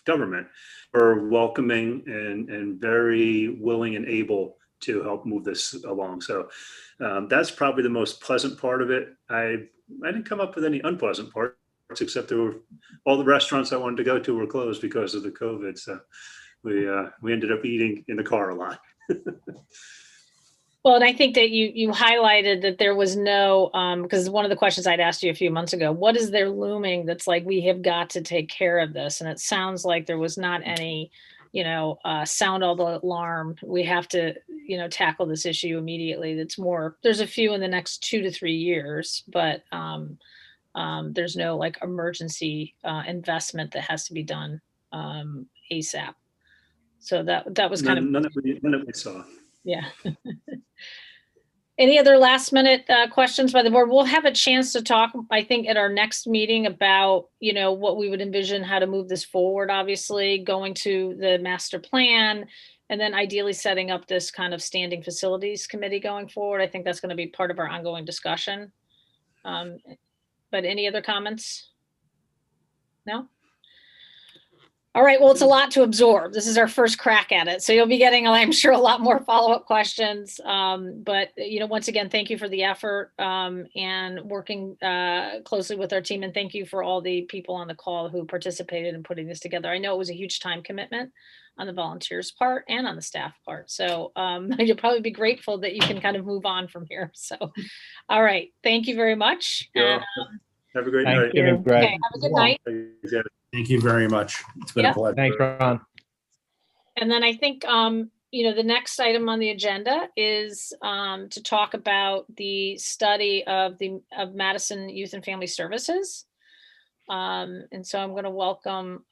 government, were welcoming and very willing and able to help move this along. So that's probably the most pleasant part of it. I didn't come up with any unpleasant parts, except there were all the restaurants I wanted to go to were closed because of the COVID. So we ended up eating in the car a lot. Well, and I think that you highlighted that there was no, because one of the questions I'd asked you a few months ago, what is there looming that's like, we have got to take care of this? And it sounds like there was not any, sound all the alarm. We have to, tackle this issue immediately. That's more, there's a few in the next 2 to 3 years, but there's no like emergency investment that has to be done ASAP. So that was kind of none that we saw. Yeah. Any other last minute questions by the board? We'll have a chance to talk, I think, at our next meeting about, what we would envision, how to move this forward, obviously, going to the master plan, and then ideally setting up this kind of standing facilities committee going forward. I think that's going to be part of our ongoing discussion. But any other comments? No? All right, well, it's a lot to absorb. This is our first crack at it. So you'll be getting, I'm sure, a lot more follow-up questions. But, once again, thank you for the effort and working closely with our team. And thank you for all the people on the call who participated in putting this together. I know it was a huge time commitment on the volunteers' part and on the staff part. So you'll probably be grateful that you can kind of move on from here. So, all right, thank you very much. Yeah. Have a great night. Thanksgiving, Greg. Okay, have a good night. Thank you very much. It's been a pleasure. Thanks, Ron. And then I think, the next item on the agenda is to talk about the study of Madison Youth and Family Services. And so I'm going to welcome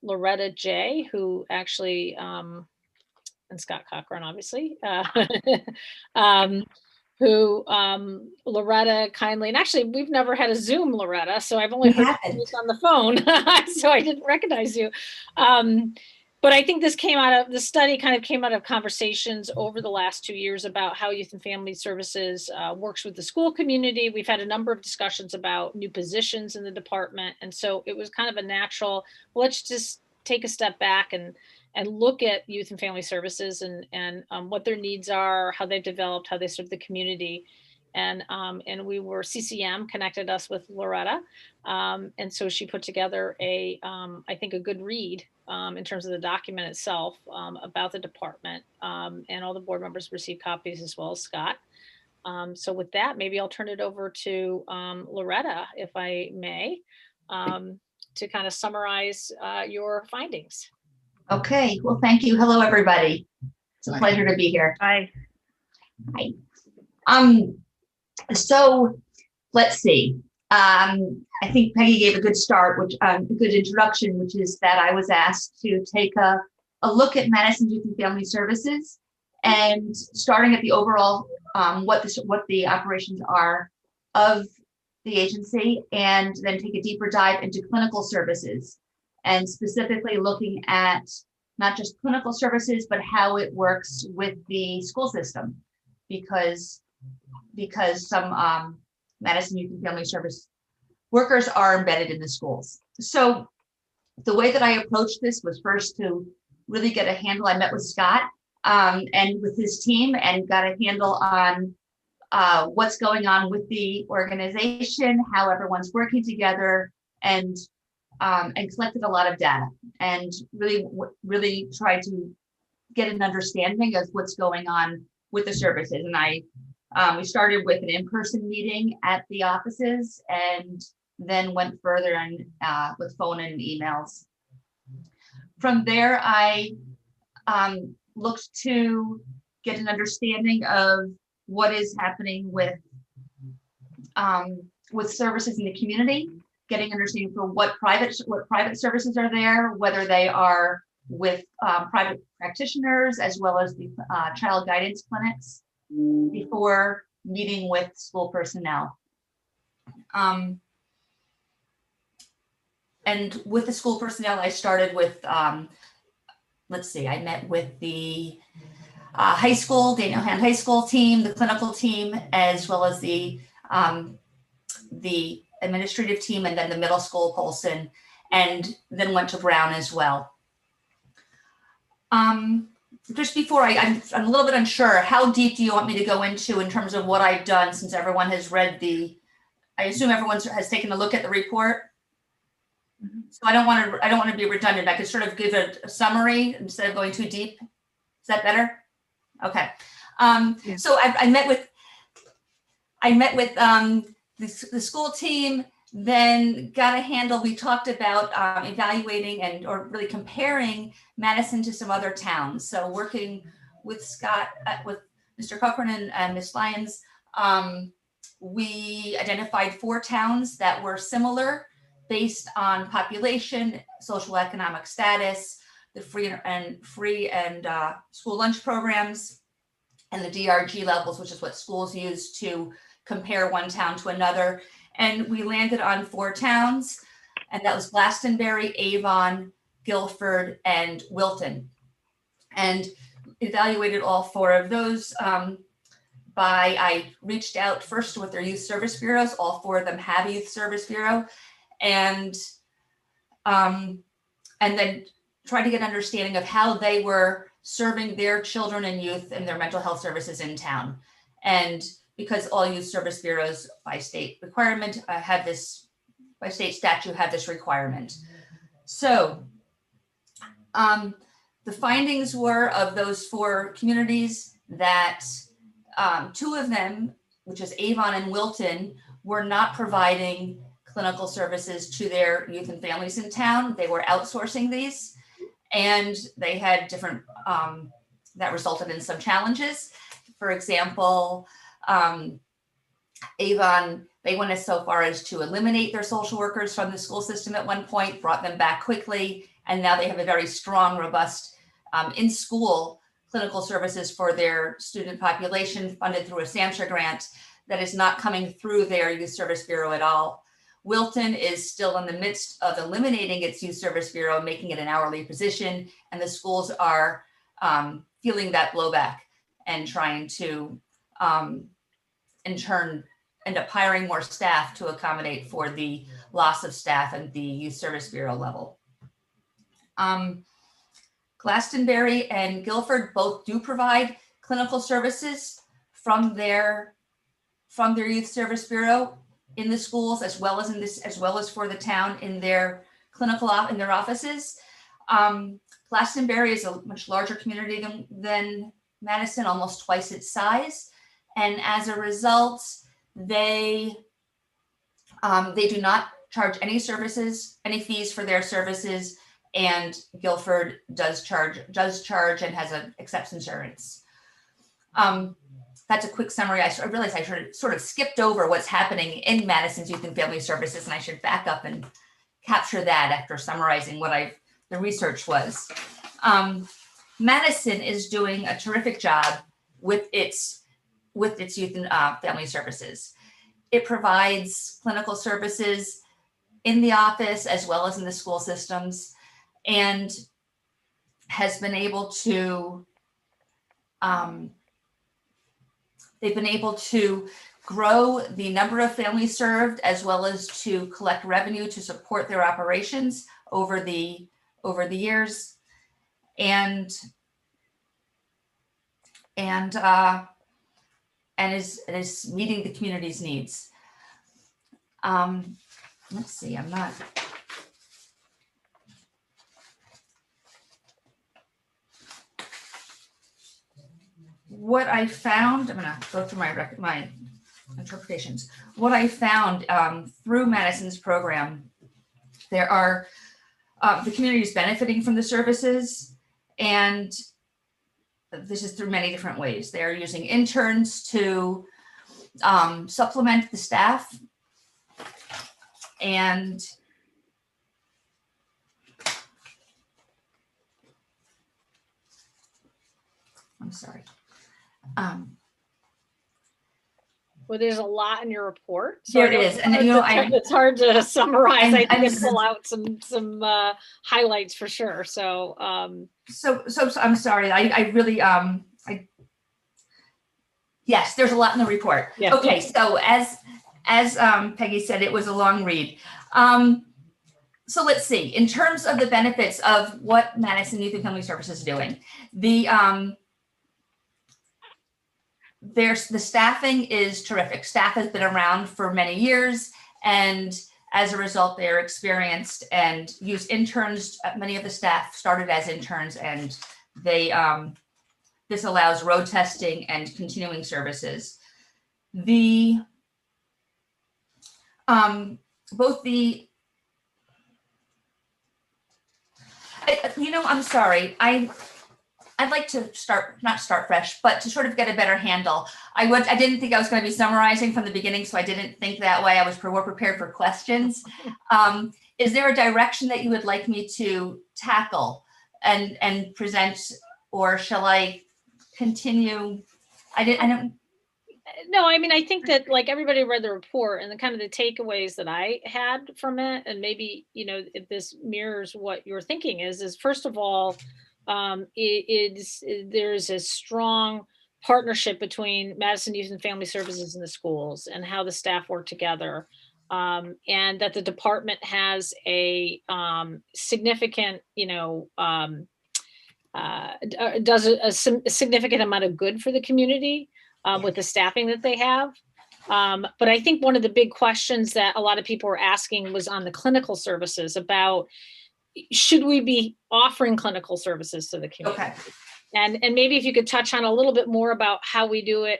Loretta J., who actually, and Scott Cochran, obviously, who Loretta kindly, and actually we've never had a Zoom, Loretta, so I've only heard you on the phone, so I didn't recognize you. But I think the study kind of came out of conversations over the last 2 years about how Youth and Family Services works with the school community. We've had a number of discussions about new positions in the department. And so it was kind of a natural, well, let's just take a step back and look at Youth and Family Services and what their needs are, how they've developed, how they serve the community. and CCM connected us with Loretta. And so she put together I think a good read in terms of the document itself about the department, and all the board members received copies as well as Scott. So with that, maybe I'll turn it over to Loretta, if I may, to kind of summarize your findings. Okay, well, thank you. Hello, everybody. It's a pleasure to be here. Hi. Hi. So let's see. I think Peggy gave a good start, which a good introduction, which is that I was asked to take a look at Madison Youth and Family Services, and starting at the overall what the operations are of the agency, and then take a deeper dive into clinical services, and specifically looking at not just clinical services, but how it works with the school system, because some Madison Youth and Family Service workers are embedded in the schools. So the way that I approached this was first to really get a handle. I met with Scott and with his team, and got a handle on what's going on with the organization, how everyone's working together, and collected a lot of data, and really tried to get an understanding of what's going on with the services. And we started with an in-person meeting at the offices, and then went further and with phone and emails. From there, I looked to get an understanding of what is happening with services in the community, getting understanding for what private services are there, whether they are with private practitioners as well as the child guidance clinics, before meeting with school personnel. And with the school personnel, I started with, let's see, I met with the high school, Daniel Hand High School team, the clinical team, as well as the administrative team, and then the middle school, Polson, and then went to Brown as well. Just before I'm a little bit unsure, how deep do you want me to go into in terms of what I've done, since everyone has read I assume everyone has taken a look at the report? So I don't want to be redundant. I could sort of give a summary instead of going too deep. Is that better? Okay. Yeah. So I met with the school team, then got a handle. We talked about evaluating or really comparing Madison to some other towns. So working with Scott, with Mr. Cochran and Ms. Lyons, we identified 4 towns that were similar based on population, social economic status, the free and school lunch programs, and the DRG levels, which is what schools use to compare one town to another. And we landed on 4 towns, and that was Glastonbury, Avon, Guilford, and Wilton. And evaluated all 4 of those I reached out first with their youth service bureaus. All 4 of them have a youth service bureau, and then try to get an understanding of how they were serving their children and youth and their mental health services in town. And because all youth service bureaus by state requirement by state statute have this requirement. So the findings were of those 4 communities that 2 of them, which is Avon and Wilton, were not providing clinical services to their youth and families in town. They were outsourcing these, and they had different, that resulted in some challenges. For example, Avon, they went so far as to eliminate their social workers from the school system at one point, brought them back quickly, and now they have a very strong, robust in-school clinical services for their student population funded through a SAMHSA grant that is not coming through their youth service bureau at all. Wilton is still in the midst of eliminating its youth service bureau, making it an hourly position, and the schools are feeling that blowback and trying to, in turn, end up hiring more staff to accommodate for the loss of staff at the youth service bureau level. Glastonbury and Guilford both do provide clinical services from their from their Youth Service Bureau in the schools, as well as for the town in their in their offices. Glastonbury is a much larger community than Madison, almost twice its size. And as a result, they do not charge any fees for their services. And Guilford does charge and accepts insurance. That's a quick summary. I realized I sort of skipped over what's happening in Madison's Youth and Family Services, and I should back up and capture that after summarizing what the research was. Madison is doing a terrific job with its youth and family services. It provides clinical services in the office as well as in the school systems, and has been able to they've been able to grow the number of families served as well as to collect revenue to support their operations over the years, and is meeting the community's needs. Let's see, what I found, I'm gonna go through my interpretations. What I found through Madison's program, there are the community is benefiting from the services, and this is through many different ways. They're using interns to supplement the staff, and I'm sorry. Well, there's a lot in your report. So There is, and it's hard to summarize. I I'm think pull out some highlights for sure. So so I'm sorry. I really yes, there's a lot in the report. Yeah. Okay, so as Peggy said, it was a long read. So let's see. In terms of the benefits of what Madison Youth and Family Services is doing, the staffing is terrific. Staff has been around for many years, and as a result, they're experienced and use interns. Many of the staff started as interns, and they this allows road testing and continuing services. I'm sorry. I'd like to not start fresh, but to sort of get a better handle. I didn't think I was going to be summarizing from the beginning, so I didn't think that way. I was more prepared for questions. Is there a direction that you would like me to tackle and present, or shall I continue? I don't. No, I mean, I think that like everybody read the report, and the kind of the takeaways that I had from it, and maybe, if this mirrors what you're thinking is first of all, there's a strong partnership between Madison Youth and Family Services and the schools, and how the staff work together, and that the department has a significant, does a significant amount of good for the community with the staffing that they have. But I think one of the big questions that a lot of people were asking was on the clinical services about, should we be offering clinical services to the community? Okay. And maybe if you could touch on a little bit more about how we do it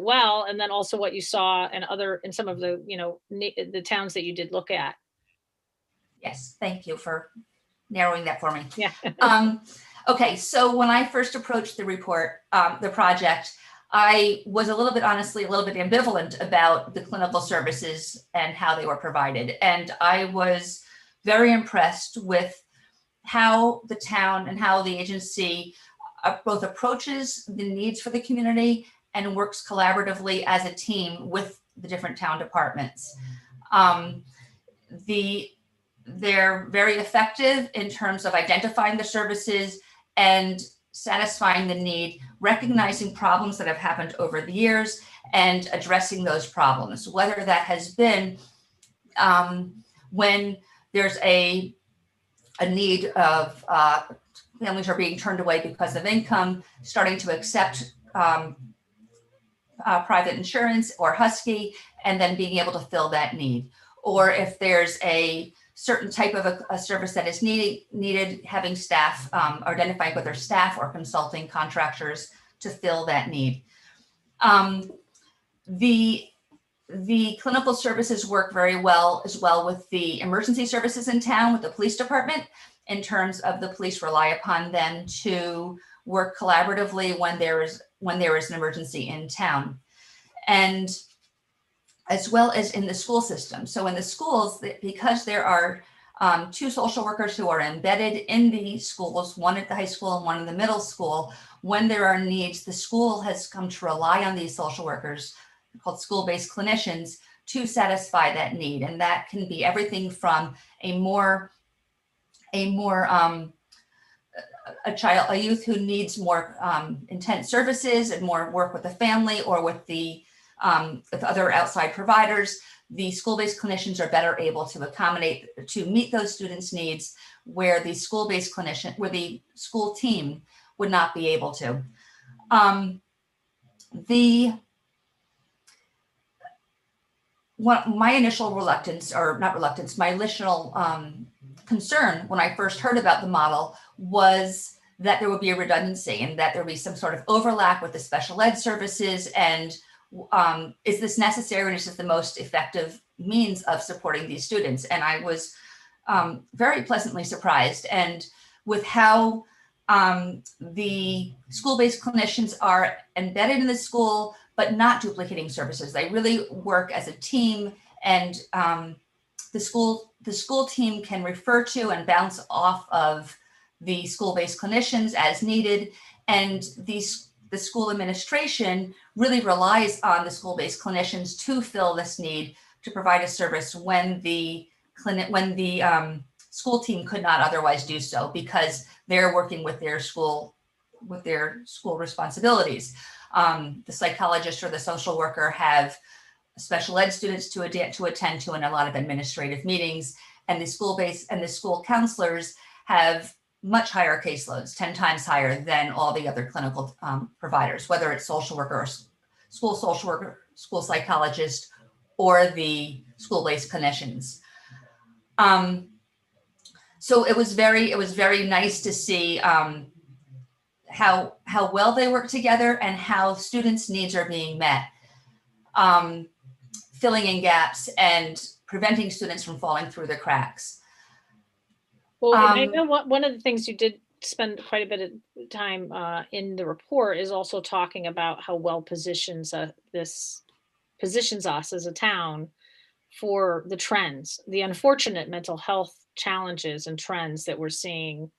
well, and then also what you saw in some of the, the towns that you did look at. Yes, thank you for narrowing that for me. Yeah. Okay, so when I first approached the report, the project, I was honestly a little bit ambivalent about the clinical services and how they were provided. And I was very impressed with how the town and how the agency both approaches the needs for the community and works collaboratively as a team with the different town departments. They're very effective in terms of identifying the services and satisfying the need, recognizing problems that have happened over the years, and addressing those problems, whether that has been when there's a need of families are being turned away because of income, starting to accept private insurance or Husky, and then being able to fill that need. Or if there's a certain type of a service that is needed, having staff, identifying whether staff or consulting contractors to fill that need. The clinical services work very well as well with the emergency services in town, with the police department, in terms of the police rely upon them to work collaboratively when there is an emergency in town, and as well as in the school system. So in the schools, because there are 2 social workers who are embedded in the schools, one at the high school and one in the middle school, when there are needs, the school has come to rely on these social workers, called school-based clinicians, to satisfy that need. And that can be everything from a youth who needs more intense services and more work with the family or with other outside providers. The school-based clinicians are better able to accommodate, to meet those students' needs, where the school-based clinician, where the school team would not be able to. My initial reluctance, or not reluctance, my initial concern when I first heard about the model was that there would be a redundancy and that there would be some sort of overlap with the special ed services. And is this necessary, and is this the most effective means of supporting these students? And I was very pleasantly surprised, and with how the school-based clinicians are embedded in the school, but not duplicating services. They really work as a team, and the school team can refer to and bounce off of the school-based clinicians as needed. And the school administration really relies on the school-based clinicians to fill this need, to provide a service when the school team could not otherwise do so, because they're working with their school responsibilities. The psychologist or the social worker have special ed students to attend to, and a lot of administrative meetings, and the school counselors have much higher caseloads, 10 times higher than all the other clinical providers, whether it's social worker, school social worker, school psychologist, or the school-based clinicians. So it was very nice to see how well they work together and how students' needs are being met, filling in gaps and preventing students from falling through the cracks. Well, I know one of the things you did spend quite a bit of time in the report is also talking about how well positions us as a town for the trends, the unfortunate mental health challenges and trends that we're seeing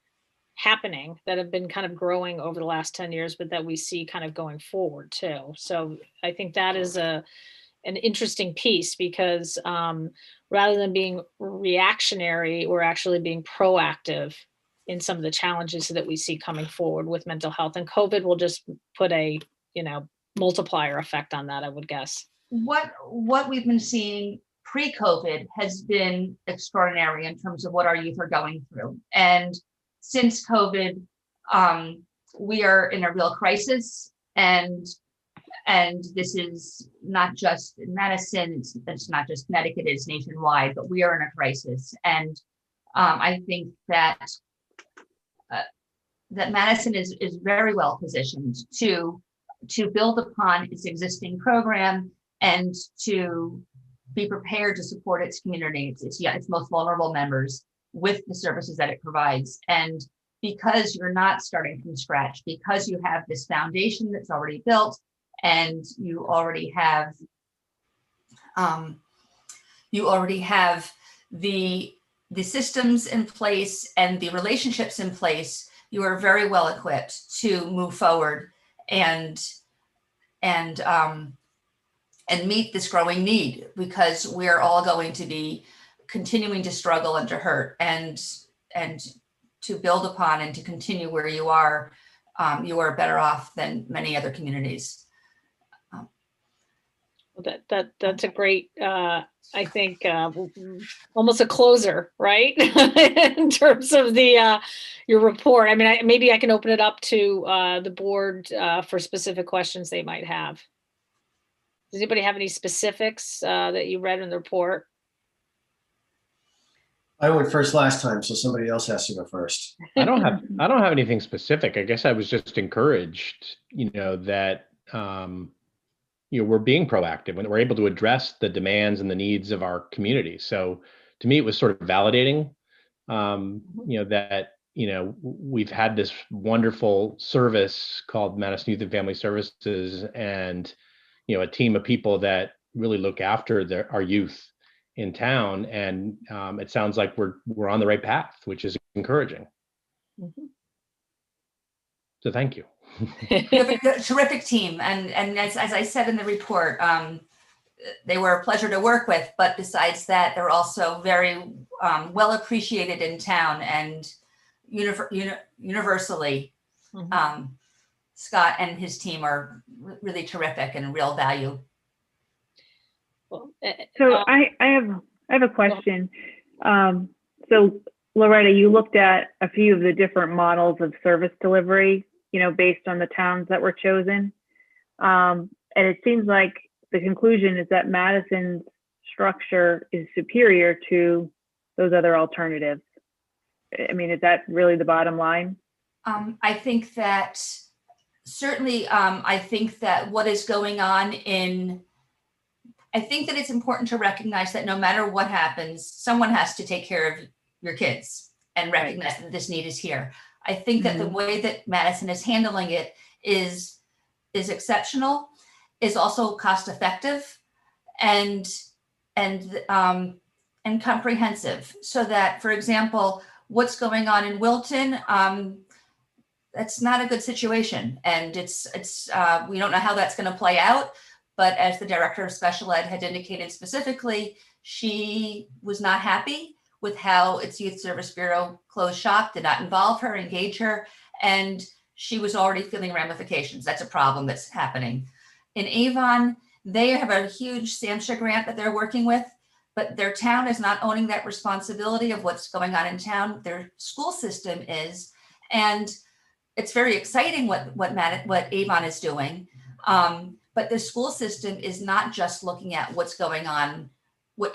happening, that have been kind of growing over the last 10 years, but that we see kind of going forward too. So I think that is an interesting piece, because rather than being reactionary, we're actually being proactive in some of the challenges that we see coming forward with mental health. And COVID will just put a, multiplier effect on that, I would guess. What we've been seeing pre-COVID has been extraordinary in terms of what our youth are going through. And since COVID, we are in a real crisis, and this is not just in Madison, it's not just Connecticut, it's nationwide, but we are in a crisis. And I think that Madison is very well positioned to build upon its existing program and to be prepared to support its community, its most vulnerable members, with the services that it provides. And because you're not starting from scratch, because you have this foundation that's already built, and you already have the systems in place and the relationships in place, you are very well equipped to move forward and meet this growing need, because we're all going to be continuing to struggle and to hurt, and to build upon and to continue where you are better off than many other communities. Well, that's a great, I think, almost a closer, right? In terms of your report. I mean, maybe I can open it up to the board for specific questions they might have. Does anybody have any specifics that you read in the report? I went first last time, so somebody else has to go first. I don't have anything specific. I guess I was just encouraged, that we're being proactive when we're able to address the demands and the needs of our community. So to me, it was sort of validating, that we've had this wonderful service called Madison Youth and Family Services, and a team of people that really look after our youth in town, and it sounds like we're on the right path, which is encouraging. Mhm. So thank you. We have a terrific team, and as I said in the report, they were a pleasure to work with. But besides that, they're also very well appreciated in town and universally. Mhm. Scott and his team are really terrific and real value. Well, So I have a question. So Loretta, you looked at a few of the different models of service delivery, based on the towns that were chosen. And it seems like the conclusion is that Madison's structure is superior to those other alternatives. I mean, is that really the bottom line? I think that certainly, I think that what is going on I think that it's important to recognize that no matter what happens, someone has to take care of your kids and recognize that this need is here. I think that the way that Madison is handling it is exceptional, is also cost effective and comprehensive. So that, for example, what's going on in Wilton, that's not a good situation. And it's we don't know how that's going to play out. But as the director of special ed had indicated specifically, she was not happy with how its youth service bureau closed shop, did not involve her, engage her, and she was already feeling ramifications. That's a problem that's happening. In Avon, they have a huge SAMHSA grant that they're working with, but their town is not owning that responsibility of what's going on in town. Their school system is, and it's very exciting what Avon is doing. But the school system is not just looking at what's going on, what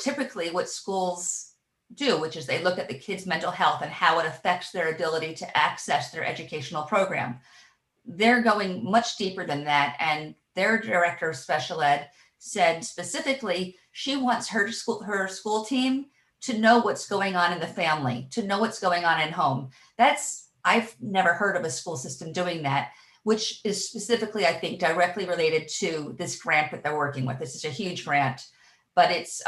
schools do, which is they look at the kids' mental health and how it affects their ability to access their educational program. They're going much deeper than that. And their director of special ed said specifically, she wants her school team to know what's going on in the family, to know what's going on in home. I've never heard of a school system doing that, which is specifically, I think, directly related to this grant that they're working with. This is a huge grant, but it's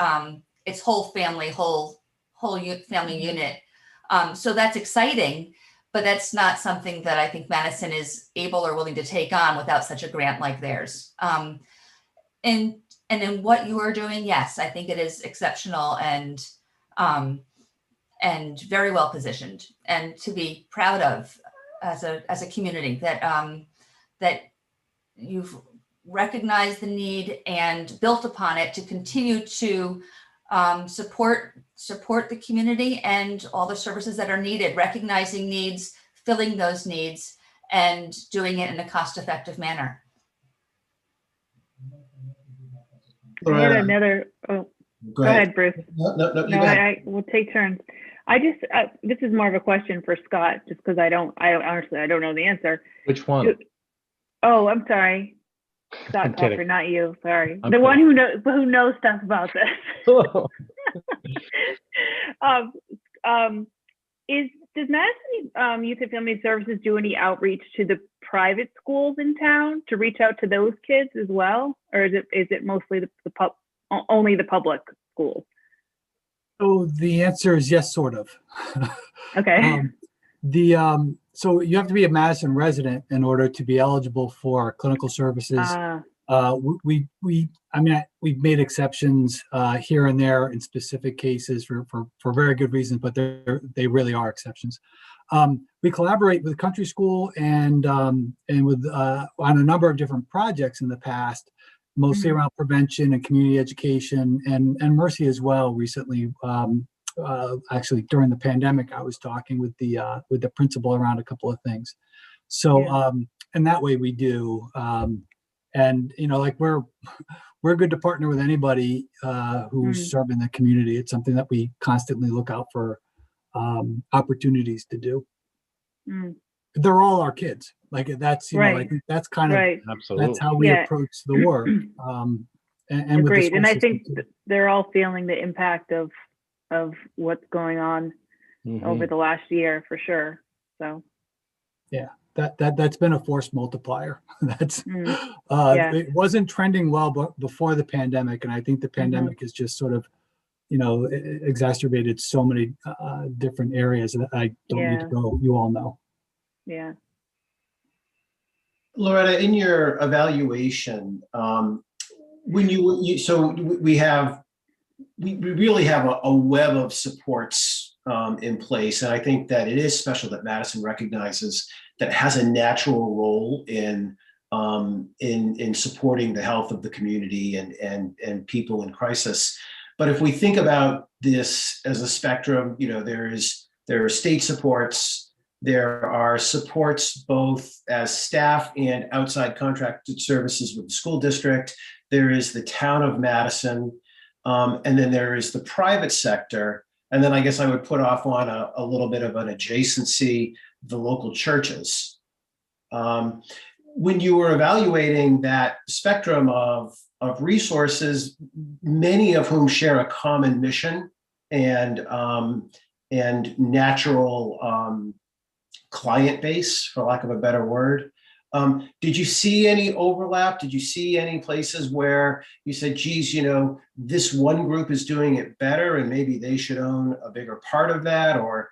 whole family, whole family unit. So that's exciting, but that's not something that I think Madison is able or willing to take on without such a grant like theirs. And in what you are doing, yes, I think it is exceptional and very well positioned, and to be proud of as a community that you've recognized the need and built upon it to continue to support the community and all the services that are needed, recognizing needs, filling those needs, and doing it in a cost-effective manner. I had another. Oh, go ahead, Bruce. No, we'll take turns. This is more of a question for Scott, just because I honestly don't know the answer. Which one? Oh, I'm sorry. Scott I'm kidding. Tucker, not you. Sorry. I'm the kidding. one who knows stuff about this. Does Madison Youth and Family Services do any outreach to the private schools in town to reach out to those kids as well, or is it mostly only the public schools? So the answer is yes, sort of. Okay. So you have to be a Madison resident in order to be eligible for clinical services. We've made exceptions here and there in specific cases for very good reasons, but they really are exceptions. We collaborate with Country School and with on a number of different projects in the past, mostly around prevention and community education, and Mercy as well. Recently, actually during the pandemic, I was talking with the principal around a couple of things. So and that way we do. And, like we're good to partner with anybody who's serving the community. It's something that we constantly look out for opportunities to do. They're all our kids. Like that's, I think that's kind of, Absolutely. that's how we approach the work. And with the Agreed. school And I system think too. they're all feeling the impact of what's going on over the last year for sure. So that's been a force multiplier. That's it wasn't trending well before the pandemic, and I think the pandemic has just sort of exacerbated so many different areas that I don't need to go. You all know. Yeah. Loretta, in your evaluation, when we really have a web of supports in place, and I think that it is special that Madison recognizes that it has a natural role in supporting the health of the community and people in crisis. But if we think about this as a spectrum, there are state supports, there are supports both as staff and outside contracted services with the school district. There is the town of Madison, and then there is the private sector. And then I guess I would put off on a little bit of an adjacency, the local churches. When you were evaluating that spectrum of resources, many of whom share a common mission and natural client base, for lack of a better word. Did you see any overlap? Did you see any places where you said, geez, this one group is doing it better and maybe they should own a bigger part of that, or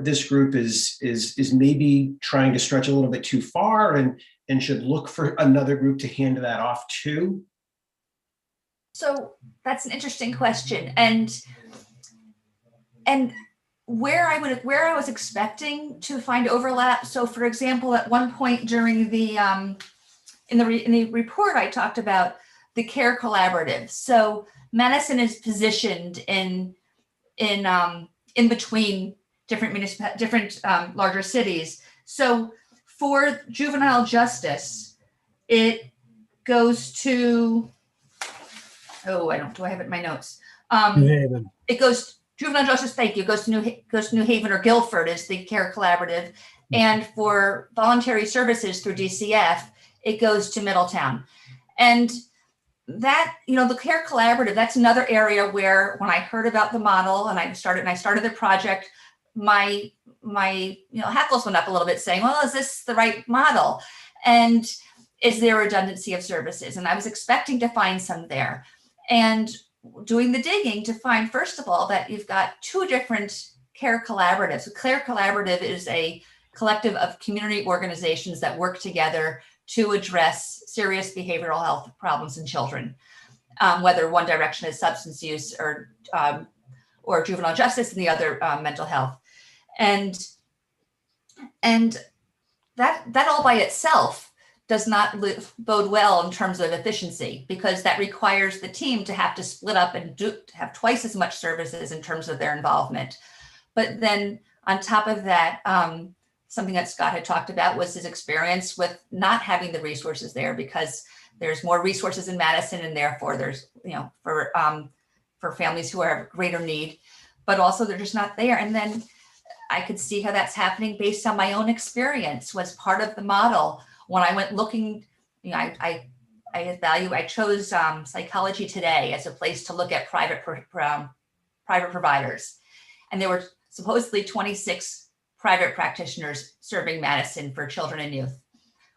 this group is maybe trying to stretch a little bit too far and should look for another group to hand that off to? So that's an interesting question. And where I was expecting to find overlap. So for example, at one point during the in the report, I talked about the care collaborative. So Madison is positioned in between different larger cities. So for juvenile justice, it goes to, do I have it in my notes? New Haven. It goes juvenile justice. Thank you. Goes to New Haven or Guilford is the care collaborative, and for voluntary services through DCF, it goes to Middletown. And that, the care collaborative, that's another area where when I heard about the model and I started the project, my hackles went up a little bit saying, well, is this the right model? And is there redundancy of services? And I was expecting to find some there. And doing the digging to find, first of all, that you've got two different care collaboratives. The Care Collaborative is a collective of community organizations that work together to address serious behavioral health problems in children, whether one direction is substance use or juvenile justice and the other mental health. And that all by itself does not bode well in terms of efficiency, because that requires the team to have to split up and have twice as much services in terms of their involvement. But then on top of that, something that Scott had talked about was his experience with not having the resources there, because there's more resources in Madison, and therefore there's, for families who are of greater need, but also they're just not there. And then I could see how that's happening based on my own experience. Was part of the model when I went looking. I chose Psychology Today as a place to look at private providers, and there were supposedly 26 private practitioners serving Madison for children and youth.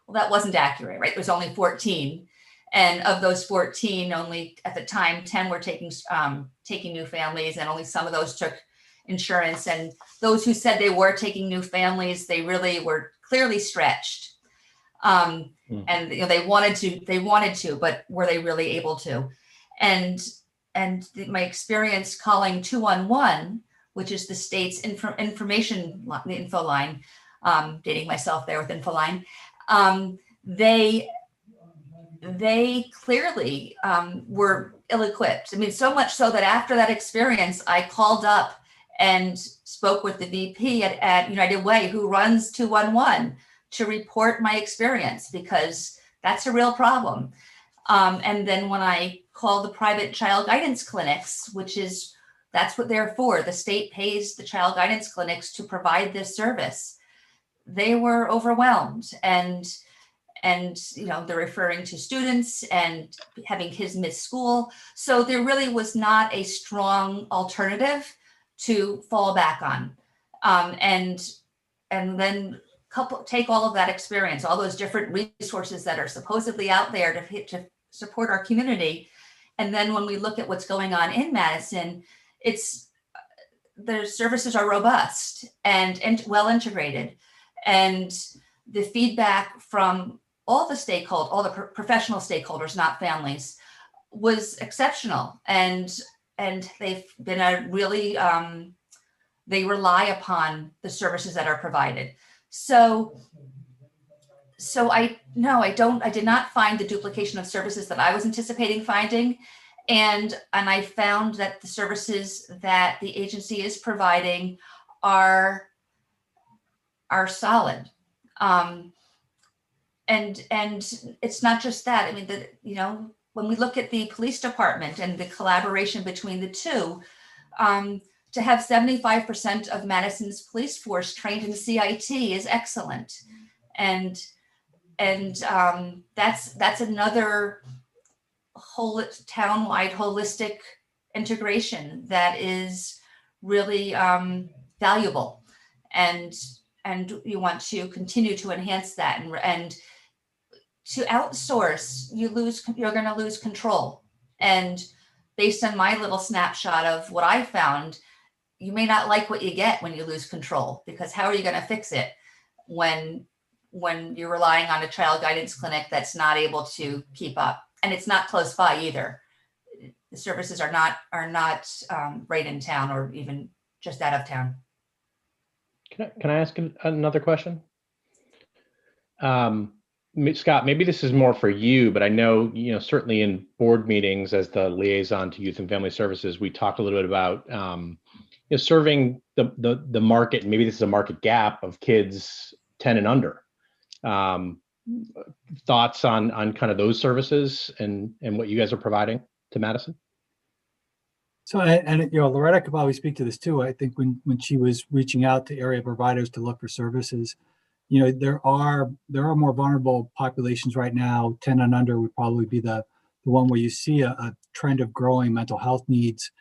Well, that wasn't accurate, right? There was only 14, and of those 14, only at the time 10 were taking new families, and only some of those took insurance. And those who said they were taking new families, they really were clearly stretched. And they wanted to, but were they really able to? And my experience calling 211, which is the state's information, the info line, dating myself there with Infoline, they clearly were ill-equipped. I mean, so much so that after that experience, I called up and spoke with the VP at United Way, who runs 211, to report my experience, because That's a real problem. And then when I call the private child guidance clinics, that's what they're for. The state pays the child guidance clinics to provide this service. They were overwhelmed, and they're referring to students and having kids miss school. So there really was not a strong alternative to fall back on. And then take all of that experience, all those different resources that are supposedly out there to support our community. And then when we look at what's going on in Madison, the services are robust and well integrated. And the feedback from all the professional stakeholders, not families, was exceptional. And they've been they rely upon the services that are provided. So I did not find the duplication of services that I was anticipating finding. And I found that the services that the agency is providing are solid. And it's not just that. I mean, when we look at the police department and the collaboration between the two, to have 75% of Madison's police force trained in CIT is excellent. And that's another whole town-wide holistic integration that is really valuable. And you want to continue to enhance that, and to outsource, you're going to lose control. And based on my little snapshot of what I found, you may not like what you get when you lose control, because how are you going to fix it when you're relying on a child guidance clinic that's not able to keep up, and it's not close by either. The services are not right in town or even just out of town. Can I ask another question? Scott, maybe this is more for you, but I know, certainly in board meetings as the liaison to Youth and Family Services, we talked a little bit about serving the market, and maybe this is a market gap of kids 10 and under. Thoughts on kind of those services and what you guys are providing to Madison? So, Loretta could probably speak to this too. I think when she was reaching out to area providers to look for services, there are more vulnerable populations right now. 10 and under would probably be the one where you see a trend of growing mental health needs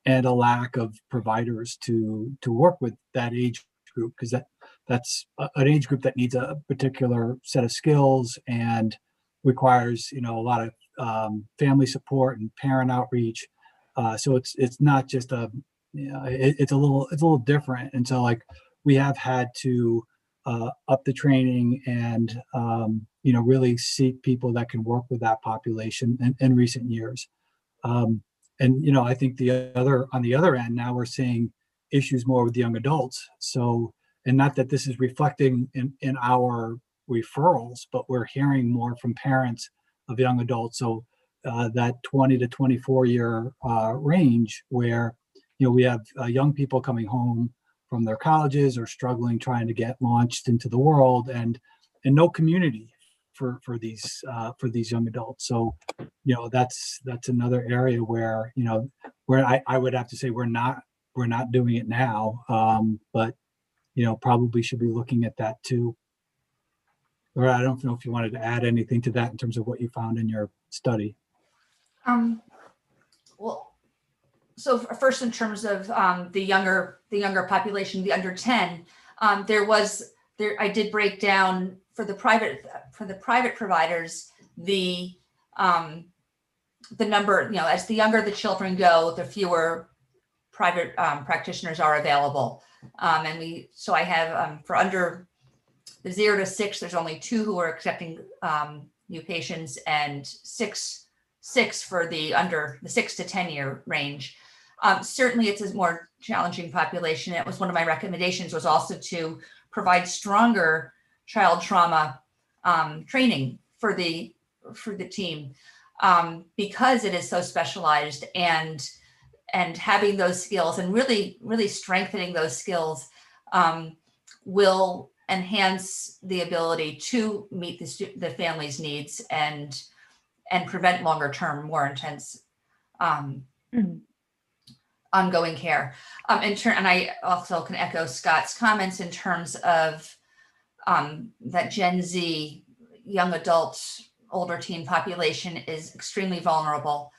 and a lack of providers to work with that age group, because that's an age group that needs a particular set of skills and requires a lot of family support and parent outreach. So it's not just it's a little different. And so we have had to up the training and really seek people that can work with that population in recent years. And I think on the other end, now we're seeing issues more with the young adults. So, and not that this is reflecting in our referrals, but we're hearing more from parents of young adults. So that 20 to 24 year range where, we have young people coming home from their colleges or struggling, trying to get launched into the world, and no community for these young adults. So, that's another area where, where I would have to say we're not doing it now, but probably should be looking at that too. Or I don't know if you wanted to add anything to that in terms of what you found in your study. Well, so first, in terms of the younger population, the under 10, I did break down for the private providers the number. As the younger the children go, the fewer private practitioners are available. So I have for under the 0 to 6, there's only 2 who are accepting new patients, and six for the 6 to 10 year range. Certainly it's a more challenging population. It was one of my recommendations was also to provide stronger child trauma training for the team, because it is so specialized, and having those skills and really strengthening those skills will enhance the ability to meet the family's needs and prevent longer term, more intense ongoing care. And I also can echo Scott's comments in terms of that Gen Z, young adult, older teen population is extremely vulnerable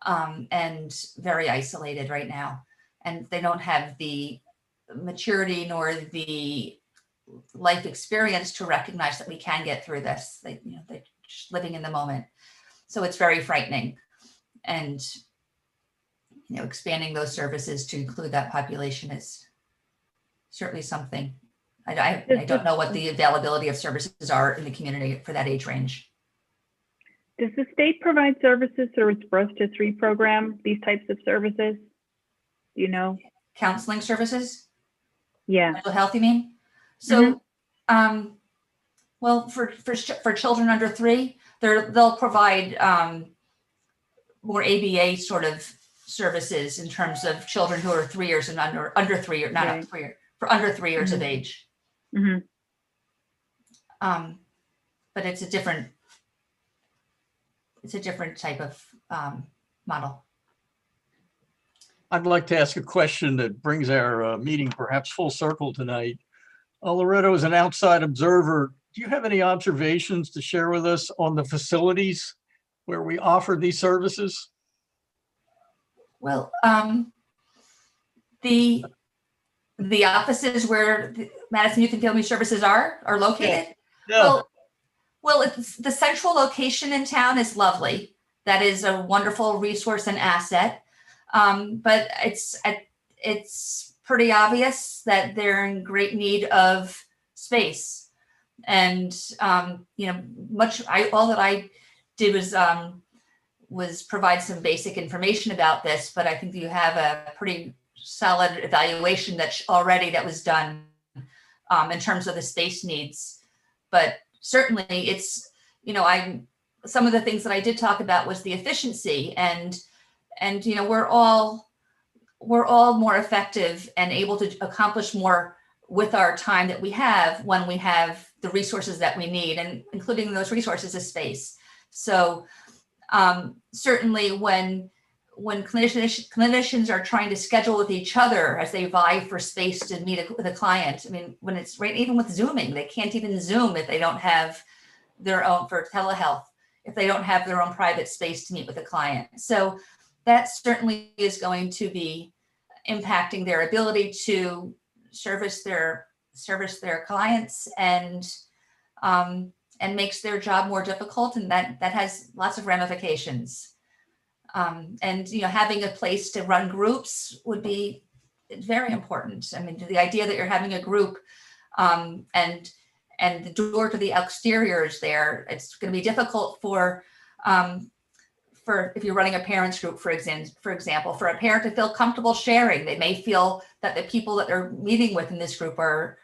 and very isolated right now. And they don't have the maturity nor the life experience to recognize that we can get through this. They're just living in the moment. So it's very frightening. And expanding those services to include that population is certainly something. I don't know what the availability of services are in the community for that age range. Does the state provide services through its Birth to 3 program, these types of services? Do you know? Counseling services? Yeah. Mental health, you mean? So, well, for children under 3, they'll provide more ABA sort of services in terms of children who are 3 years and under 3 or not Right. 3 years, for under 3 years of age. But it's a different type of model. I'd like to ask a question that brings our meeting perhaps full circle tonight. Loretta, as an outside observer, do you have any observations to share with us on the facilities where we offer these services? Well, the offices where the Madison Youth and Family Services are located. Yeah. Well, it's the central location in town is lovely. That is a wonderful resource and asset. But it's pretty obvious that they're in great need of space. And all that I did was provide some basic information about this, but I think you have a pretty solid evaluation that was done in terms of the space needs. But certainly it's, some of the things that I did talk about was the efficiency and we're all more effective and able to accomplish more with our time that we have when we have the resources that we need, and including those resources is space. So certainly when clinicians are trying to schedule with each other as they vie for space to meet with a client, I mean, when it's right, even with Zooming, they can't even Zoom if they don't have their own, for telehealth, if they don't have their own private space to meet with a client. So that certainly is going to be impacting their ability to service their clients and makes their job more difficult, and that has lots of ramifications. And having a place to run groups would be very important. I mean, the idea that you're having a group and the door to the exterior is there, it's going to be difficult for if you're running a parents group, for example, for a parent to feel comfortable sharing. They may feel that the people that they're meeting with in this group are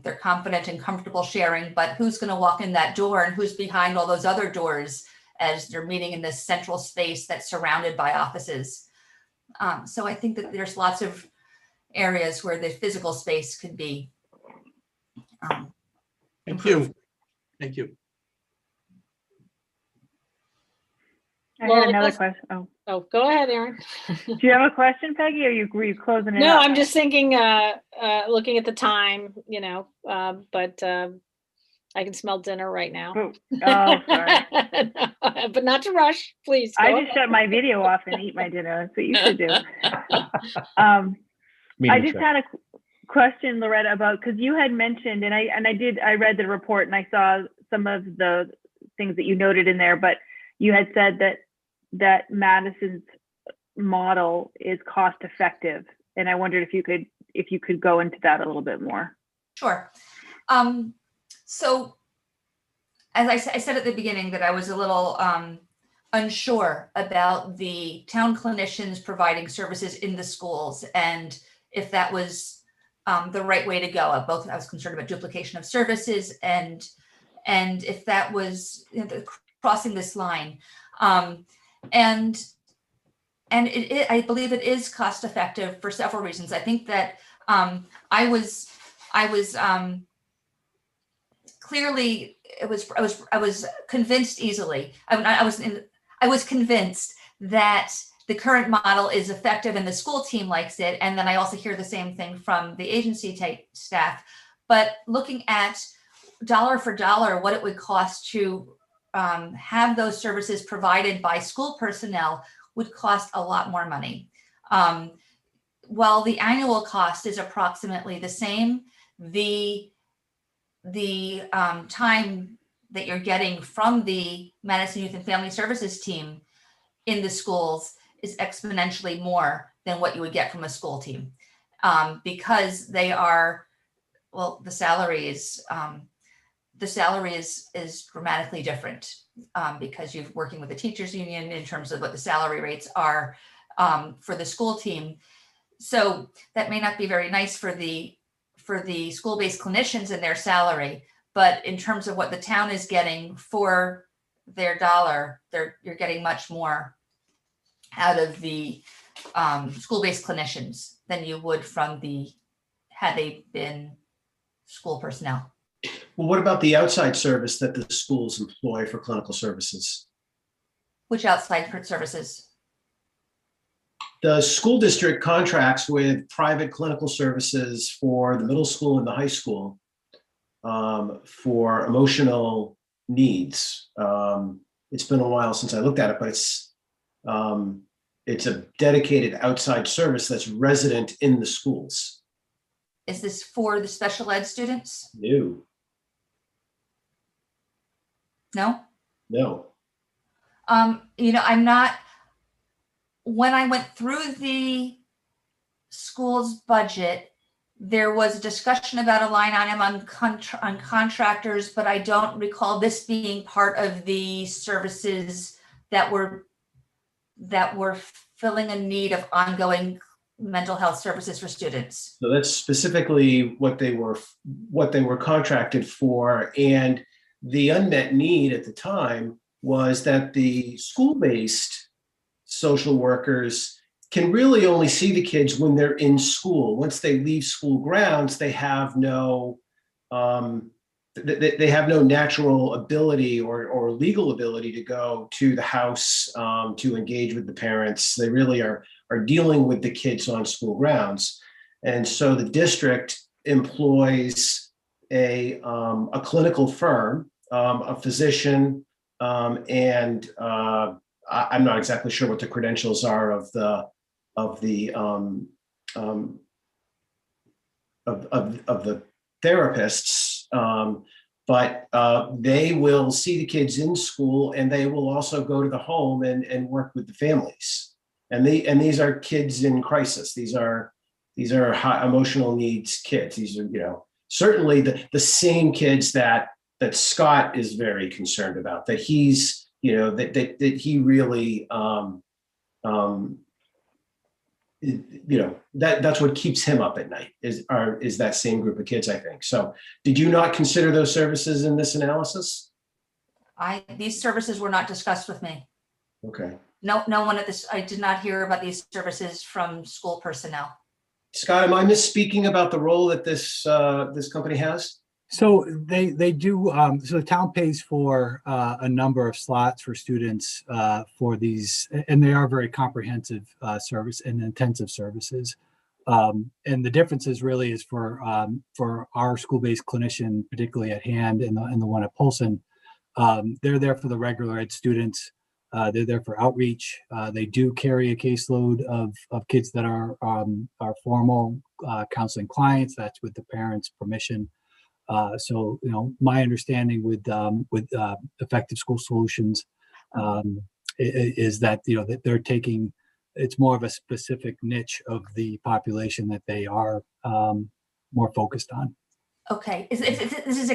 they're confident and comfortable sharing, but who's going to walk in that door and who's behind all those other doors as they're meeting in this central space that's surrounded by offices. So I think that there's lots of areas where the physical space could be improved. Thank you. I Well, had another let's- question. Oh, go ahead, Erin. Do you have a question, Peggy, or were you closing it No, up? I'm just thinking, looking at the time, but I can smell dinner right now. Oh, sorry. But not to rush, please. I go just ahead. shut my video off and eat my dinner. That's what you should do. Me I too. just had a question, Loretta, about, because you had mentioned, and I read the report and I saw some of the things that you noted in there, but you had said that Madison's model is cost effective, and I wondered if you could go into that a little bit more. Sure. So as I said at the beginning that I was a little unsure about the town clinicians providing services in the schools and if that was the right way to go. I was concerned about duplication of services and if that was crossing this line. And I believe it is cost effective for several reasons. I think that I was clearly I was convinced easily. I was convinced that the current model is effective and the school team likes it. And then I also hear the same thing from the agency type staff. But looking at dollar for dollar, what it would cost to have those services provided by school personnel would cost a lot more money. While the annual cost is approximately the same, the time that you're getting from the Madison Youth and Family Services team in the schools is exponentially more than what you would get from a school team, because they are, well, the salary is dramatically different, because you're working with the teachers union in terms of what the salary rates are for the school team. So that may not be very nice for the school-based clinicians and their salary, but in terms of what the town is getting for their dollar, you're getting much more out of the school-based clinicians than you would from had they been school personnel. Well, what about the outside service that the schools employ for clinical services? Which outside services? The school district contracts with private clinical services for the middle school and the high school for emotional needs. It's been a while since I looked at it, but it's a dedicated outside service that's resident in the schools. Is this for the special ed students? No. No? No. I'm not, when I went through the school's budget, there was a discussion about a line item on contractors, but I don't recall this being part of the services that were filling a need of ongoing mental health services for students. So that's specifically what they were contracted for. And the unmet need at the time was that the school-based social workers can really only see the kids when they're in school. Once they leave school grounds, they have no natural ability or legal ability to go to the house to engage with the parents. They really are dealing with the kids on school grounds. And so the district employs a clinical firm, a physician, and I'm not exactly sure what the credentials are of the therapists, but they will see the kids in school, and they will also go to the home and work with the families. And these are kids in crisis. These are high emotional needs kids. These are, certainly the same kids that Scott is very concerned about, that he's, that he really, that's what keeps him up at night is that same group of kids, I think. So did you not consider those services in this analysis? These services were not discussed with me. Okay. No one at this, I did not hear about these services from school personnel. Scott, am I misspeaking about the role that this company has? So they do. So the town pays for a number of slots for students for these, and they are very comprehensive service and intensive services. And the differences really is for our school-based clinician, particularly at Hand and the one at Polson. They're there for the regular ed students. They're there for outreach. They do carry a caseload of kids that are formal counseling clients. That's with the parents' permission. So, my understanding with Effective School Solutions is that, that they're taking, it's more of a specific niche of the population that they are more focused on. Okay, this is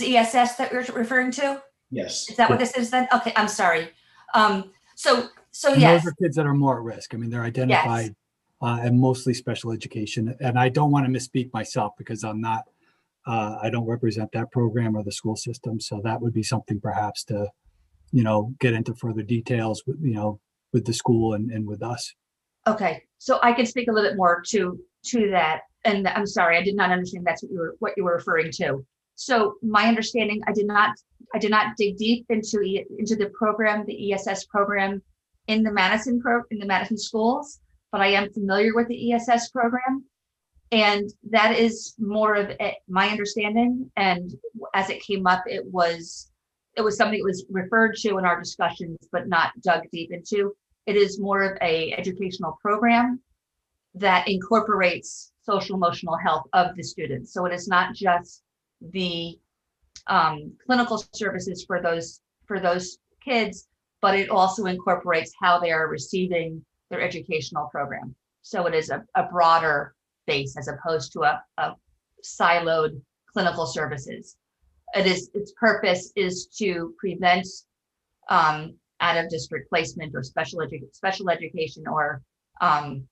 ESS that we're referring to? Yes. Is that what this is then? Okay, I'm sorry. So And yes. those are kids that are more at risk. I mean, they're identified and mostly special education. And I don't want to misspeak myself because I'm not, I don't represent that program or the school system. So that would be something perhaps to, get into further details with, with the school and with us. Okay, so I can speak a little bit more to that. And I'm sorry, I did not understand that's what you were referring to. So my understanding, I did not dig deep into the program, the ESS program in the Madison schools, but I am familiar with the ESS program. And that is more of my understanding. And as it came up, it was something that was referred to in our discussions, but not dug deep into. It is more of a educational program that incorporates social emotional health of the students. So it is not just the clinical services for those kids, but it also incorporates how they are receiving their educational program. So it is a broader base as opposed to a siloed clinical services. Its purpose is to prevent out of district placement or special education or out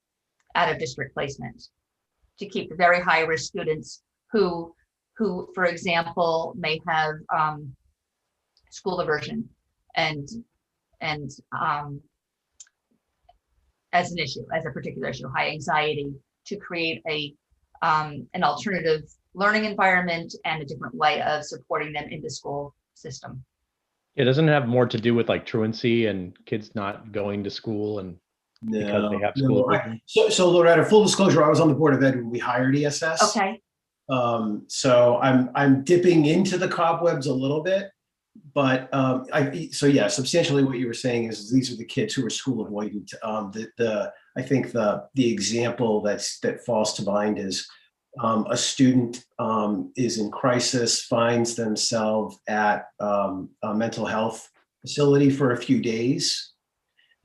of district placement, to keep the very high risk students who, for example, may have school aversion and as a particular issue, high anxiety, to create an alternative learning environment and a different way of supporting them in the school system. It doesn't have more to do with like truancy and kids not going to school and because they have school. So Loretta, full disclosure, I was on the board of ed when we hired ESS. Okay. So I'm dipping into the cobwebs a little bit, but substantially what you were saying is these are the kids who are school avoidant. I think the example that falls to mind is a student is in crisis, finds themselves at a mental health facility for a few days,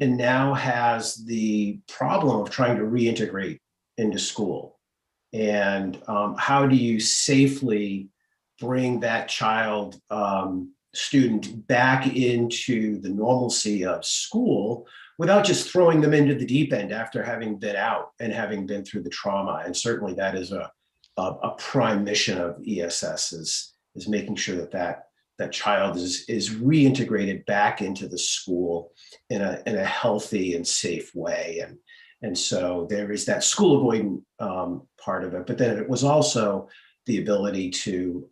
and now has the problem of trying to reintegrate into school. And how do you safely bring that child, student back into the normalcy of school without just throwing them into the deep end after having been out and having been through the trauma? And certainly that is a prime mission of ESS is making sure that child is reintegrated back into the school in a healthy and safe way. And so there is that school avoidant part of it, but then it was also the ability to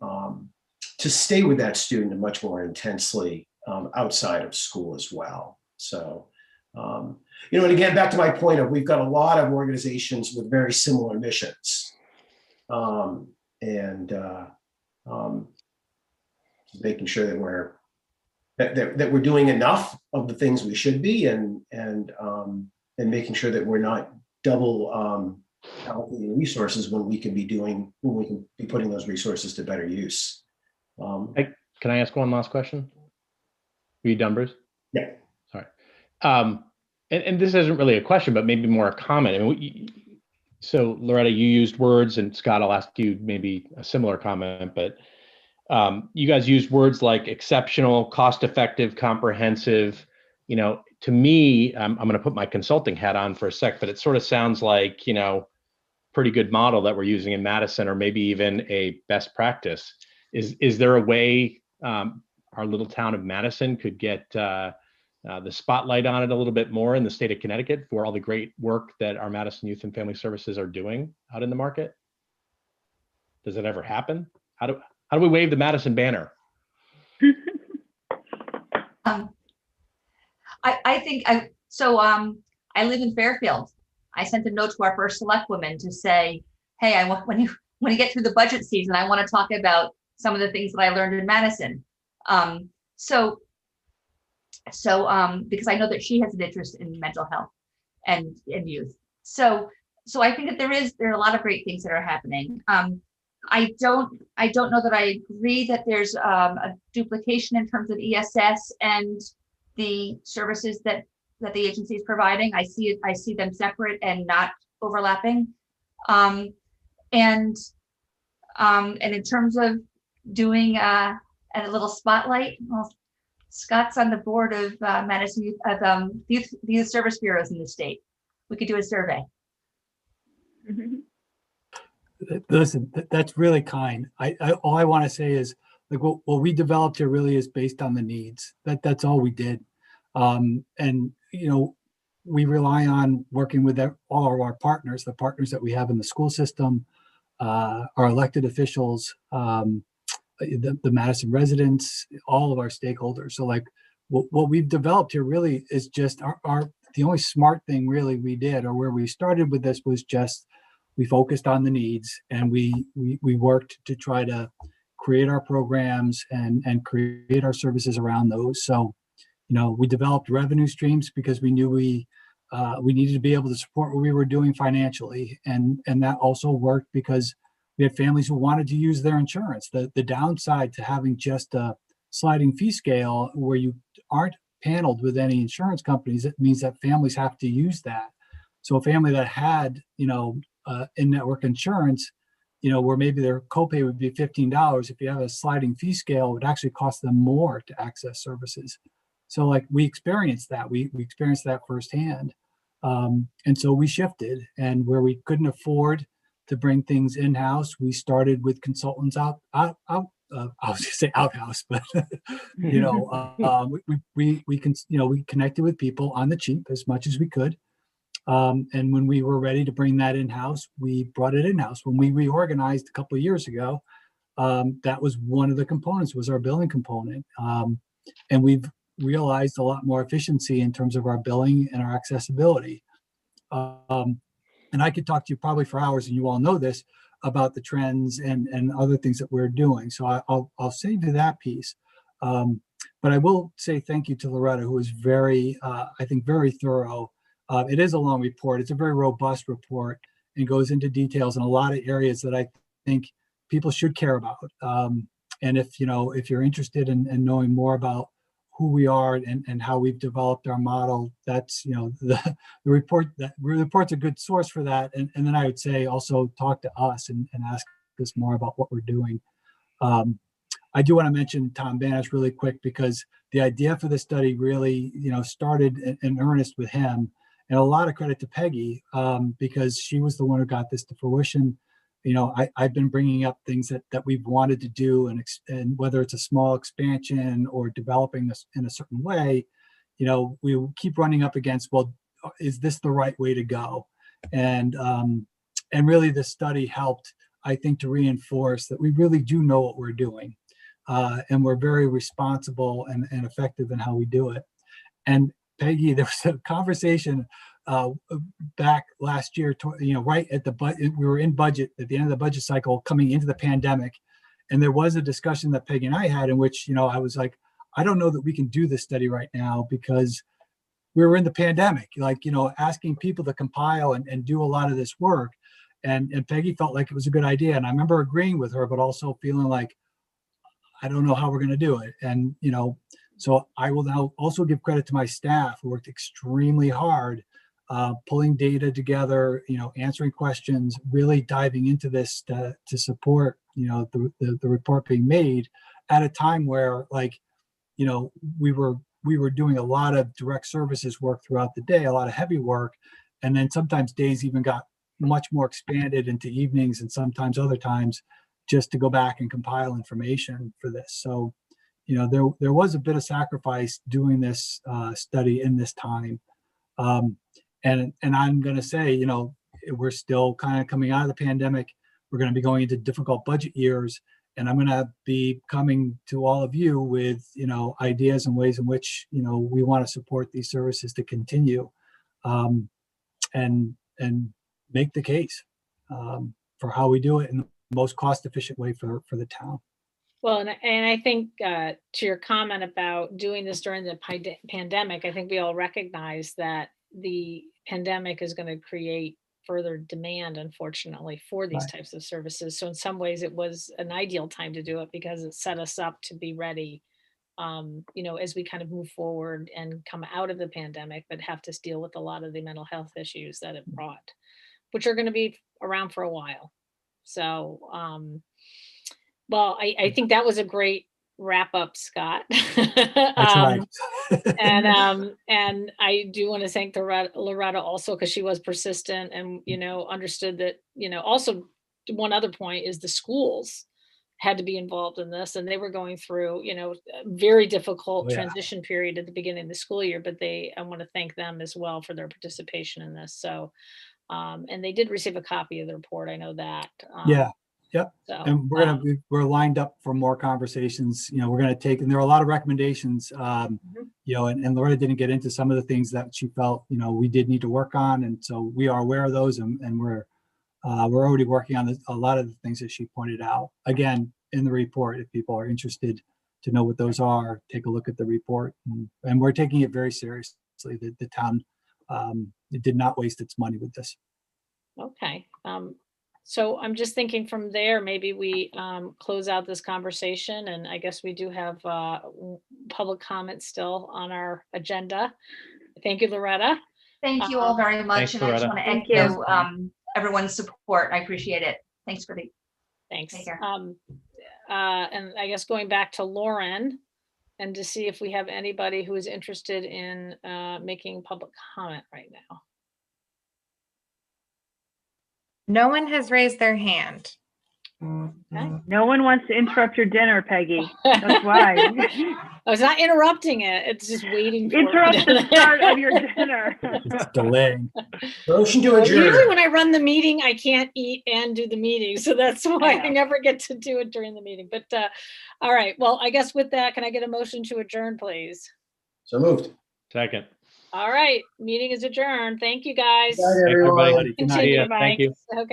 stay with that student much more intensely outside of school as well. So, and again, back to my point of we've got a lot of organizations with very similar missions, making sure that we're doing enough of the things we should be, and making sure that we're not double allocating resources when we can be putting those resources to better use. Can I ask one last question? Are you done, Bruce? Yeah. Sorry. And this isn't really a question, but maybe more a comment. I mean, so Loretta, you used words, and Scott, I'll ask you maybe a similar comment, but you guys used words like exceptional, cost-effective, comprehensive. To me, I'm going to put my consulting hat on for a sec, but it sort of sounds like, pretty good model that we're using in Madison, or maybe even a best practice. Is there a way our little town of Madison could get the spotlight on it a little bit more in the state of Connecticut for all the great work that our Madison Youth and Family Services are doing out in the market? Does it ever happen? How do we wave the Madison banner? I think I live in Fairfield. I sent a note to our first Selectwoman to say, hey, when you get through the budget season, I want to talk about some of the things that I learned in Madison. Because I know that she has an interest in mental health and youth. So I think that there are a lot of great things that are happening. I don't know that I agree that there's a duplication in terms of ESS and the services that the agency is providing. I see them separate and not overlapping. And in terms of doing a little spotlight, well, Scott's on the board of Madison Youth Service Bureaus in the state. We could do a survey. Listen, that's really kind. All I want to say is, like, what we developed here really is based on the needs. That's all we did. And we rely on working with all of our partners, the partners that we have in the school system, our elected officials, the Madison residents, all of our stakeholders. So like what we've developed here really is just the only smart thing really we did, or where we started with this, was just we focused on the needs, and we worked to try to create our programs and create our services around those. So, we developed revenue streams because we knew we needed to be able to support what we were doing financially, and that also worked because we had families who wanted to use their insurance. The downside to having just a sliding fee scale where you aren't paneled with any insurance companies, it means that families have to use that. So a family that had, in-network insurance, where maybe their copay would be $15, if you have a sliding fee scale, it would actually cost them more to access services. So like we experienced that, we experienced that firsthand. And so we shifted, and where we couldn't afford to bring things in-house, we started with consultants I was gonna say outhouse, but we connected with people on the cheap as much as we could. And when we were ready to bring that in-house, we brought it in-house. When we reorganized a couple of years ago, that was one of the components, was our billing component. And we've realized a lot more efficiency in terms of our billing and our accessibility. And I could talk to you probably for hours, and you all know this, about the trends and other things that we're doing. So I'll save you that piece. But I will say thank you to Loretta, who is very, I think, very thorough. It is a long report. It's a very robust report, and goes into details in a lot of areas that I think people should care about. And if you're interested in knowing more about who we are and how we've developed our model, that's the report's a good source for that. And then I would say also talk to us and ask us more about what we're doing. I do want to mention Tom Banish really quick, because the idea for this study really started in earnest with him, and a lot of credit to Peggy, because she was the one who got this to fruition. I've been bringing up things that we've wanted to do, and whether it's a small expansion or developing this in a certain way, we keep running up against, well, is this the right way to go? And really this study helped, I think, to reinforce that we really do know what we're doing. And we're very responsible and effective in how we do it. And Peggy, there was a conversation back last year, right at the budget, we were in budget at the end of the budget cycle coming into the pandemic. And there was a discussion that Peggy and I had in which, I was like, I don't know that we can do this study right now because we were in the pandemic, asking people to compile and do a lot of this work. And Peggy felt like it was a good idea. And I remember agreeing with her, but also feeling like, I don't know how we're going to do it. And, so I will now also give credit to my staff, who worked extremely hard, pulling data together, answering questions, really diving into this to support, the report being made at a time where, we were doing a lot of direct services work throughout the day, a lot of heavy work. And then sometimes days even got much more expanded into evenings, and sometimes other times just to go back and compile information for this. So, there was a bit of sacrifice doing this study in this time. And I'm going to say, we're still kind of coming out of the pandemic. We're going to be going into difficult budget years. And I'm going to be coming to all of you with, ideas and ways in which, we want to support these services to continue, and make the case for how we do it in the most cost efficient way for the town. Well, and I think to your comment about doing this during the pandemic, I think we all recognize that the pandemic is going to create further demand, unfortunately, for these Right. types of services. So in some ways, it was an ideal time to do it because it set us up to be ready, as we kind of move forward and come out of the pandemic, but have to deal with a lot of the mental health issues that it brought, which are going to be around for a while. So, well, I think that was a great wrap up, Scott. That's right. And I do want to thank Loretta also, because she was persistent and, understood that, also one other point is the schools had to be involved in this, and they were going through, a very difficult Oh, yeah. transition period at the beginning of the school year, but I want to thank them as well for their participation in this. So, and they did receive a copy of the report. I know that. Yeah. Yep. So, And we're lined up for more conversations. You know, we're going to take, and there are a lot of recommendations, you know, and Loretta didn't get into some of the things that she felt, you know, we did need to work on. And so we are aware of those, and we're already working on a lot of the things that she pointed out. Again, in the report, if people are interested to know what those are, take a look at the report. And we're taking it very seriously. The town it did not waste its money with this. okay. So I'm just thinking from there, maybe we close out this conversation, and I guess we do have public comment still on our agenda. Thank you, Loretta. Thank you all very much. Thanks, And I just Loretta. want to Thank echo everyone's support. I appreciate it. Thanks for the, Thanks. Take care. And I guess going back to Lauren and to see if we have anybody who is interested in making public comment right now. No one has raised their hand. Okay. No one wants to interrupt your dinner, Peggy. That's why. I was not interrupting it. It's just waiting for Interrupt the start of your dinner. It's delaying. Motion to Well, usually adjourn. when I run the meeting, I can't eat and do the meeting. So that's why I Yeah. never get to do it during the meeting. But all right. Well, I guess with that, can I get a motion to adjourn, please? So moved. Second. All right. Meeting is adjourned. Thank you, guys. Good night, Thanks, everybody. everyone. Good to see ya. Continue. Thank you. Okay.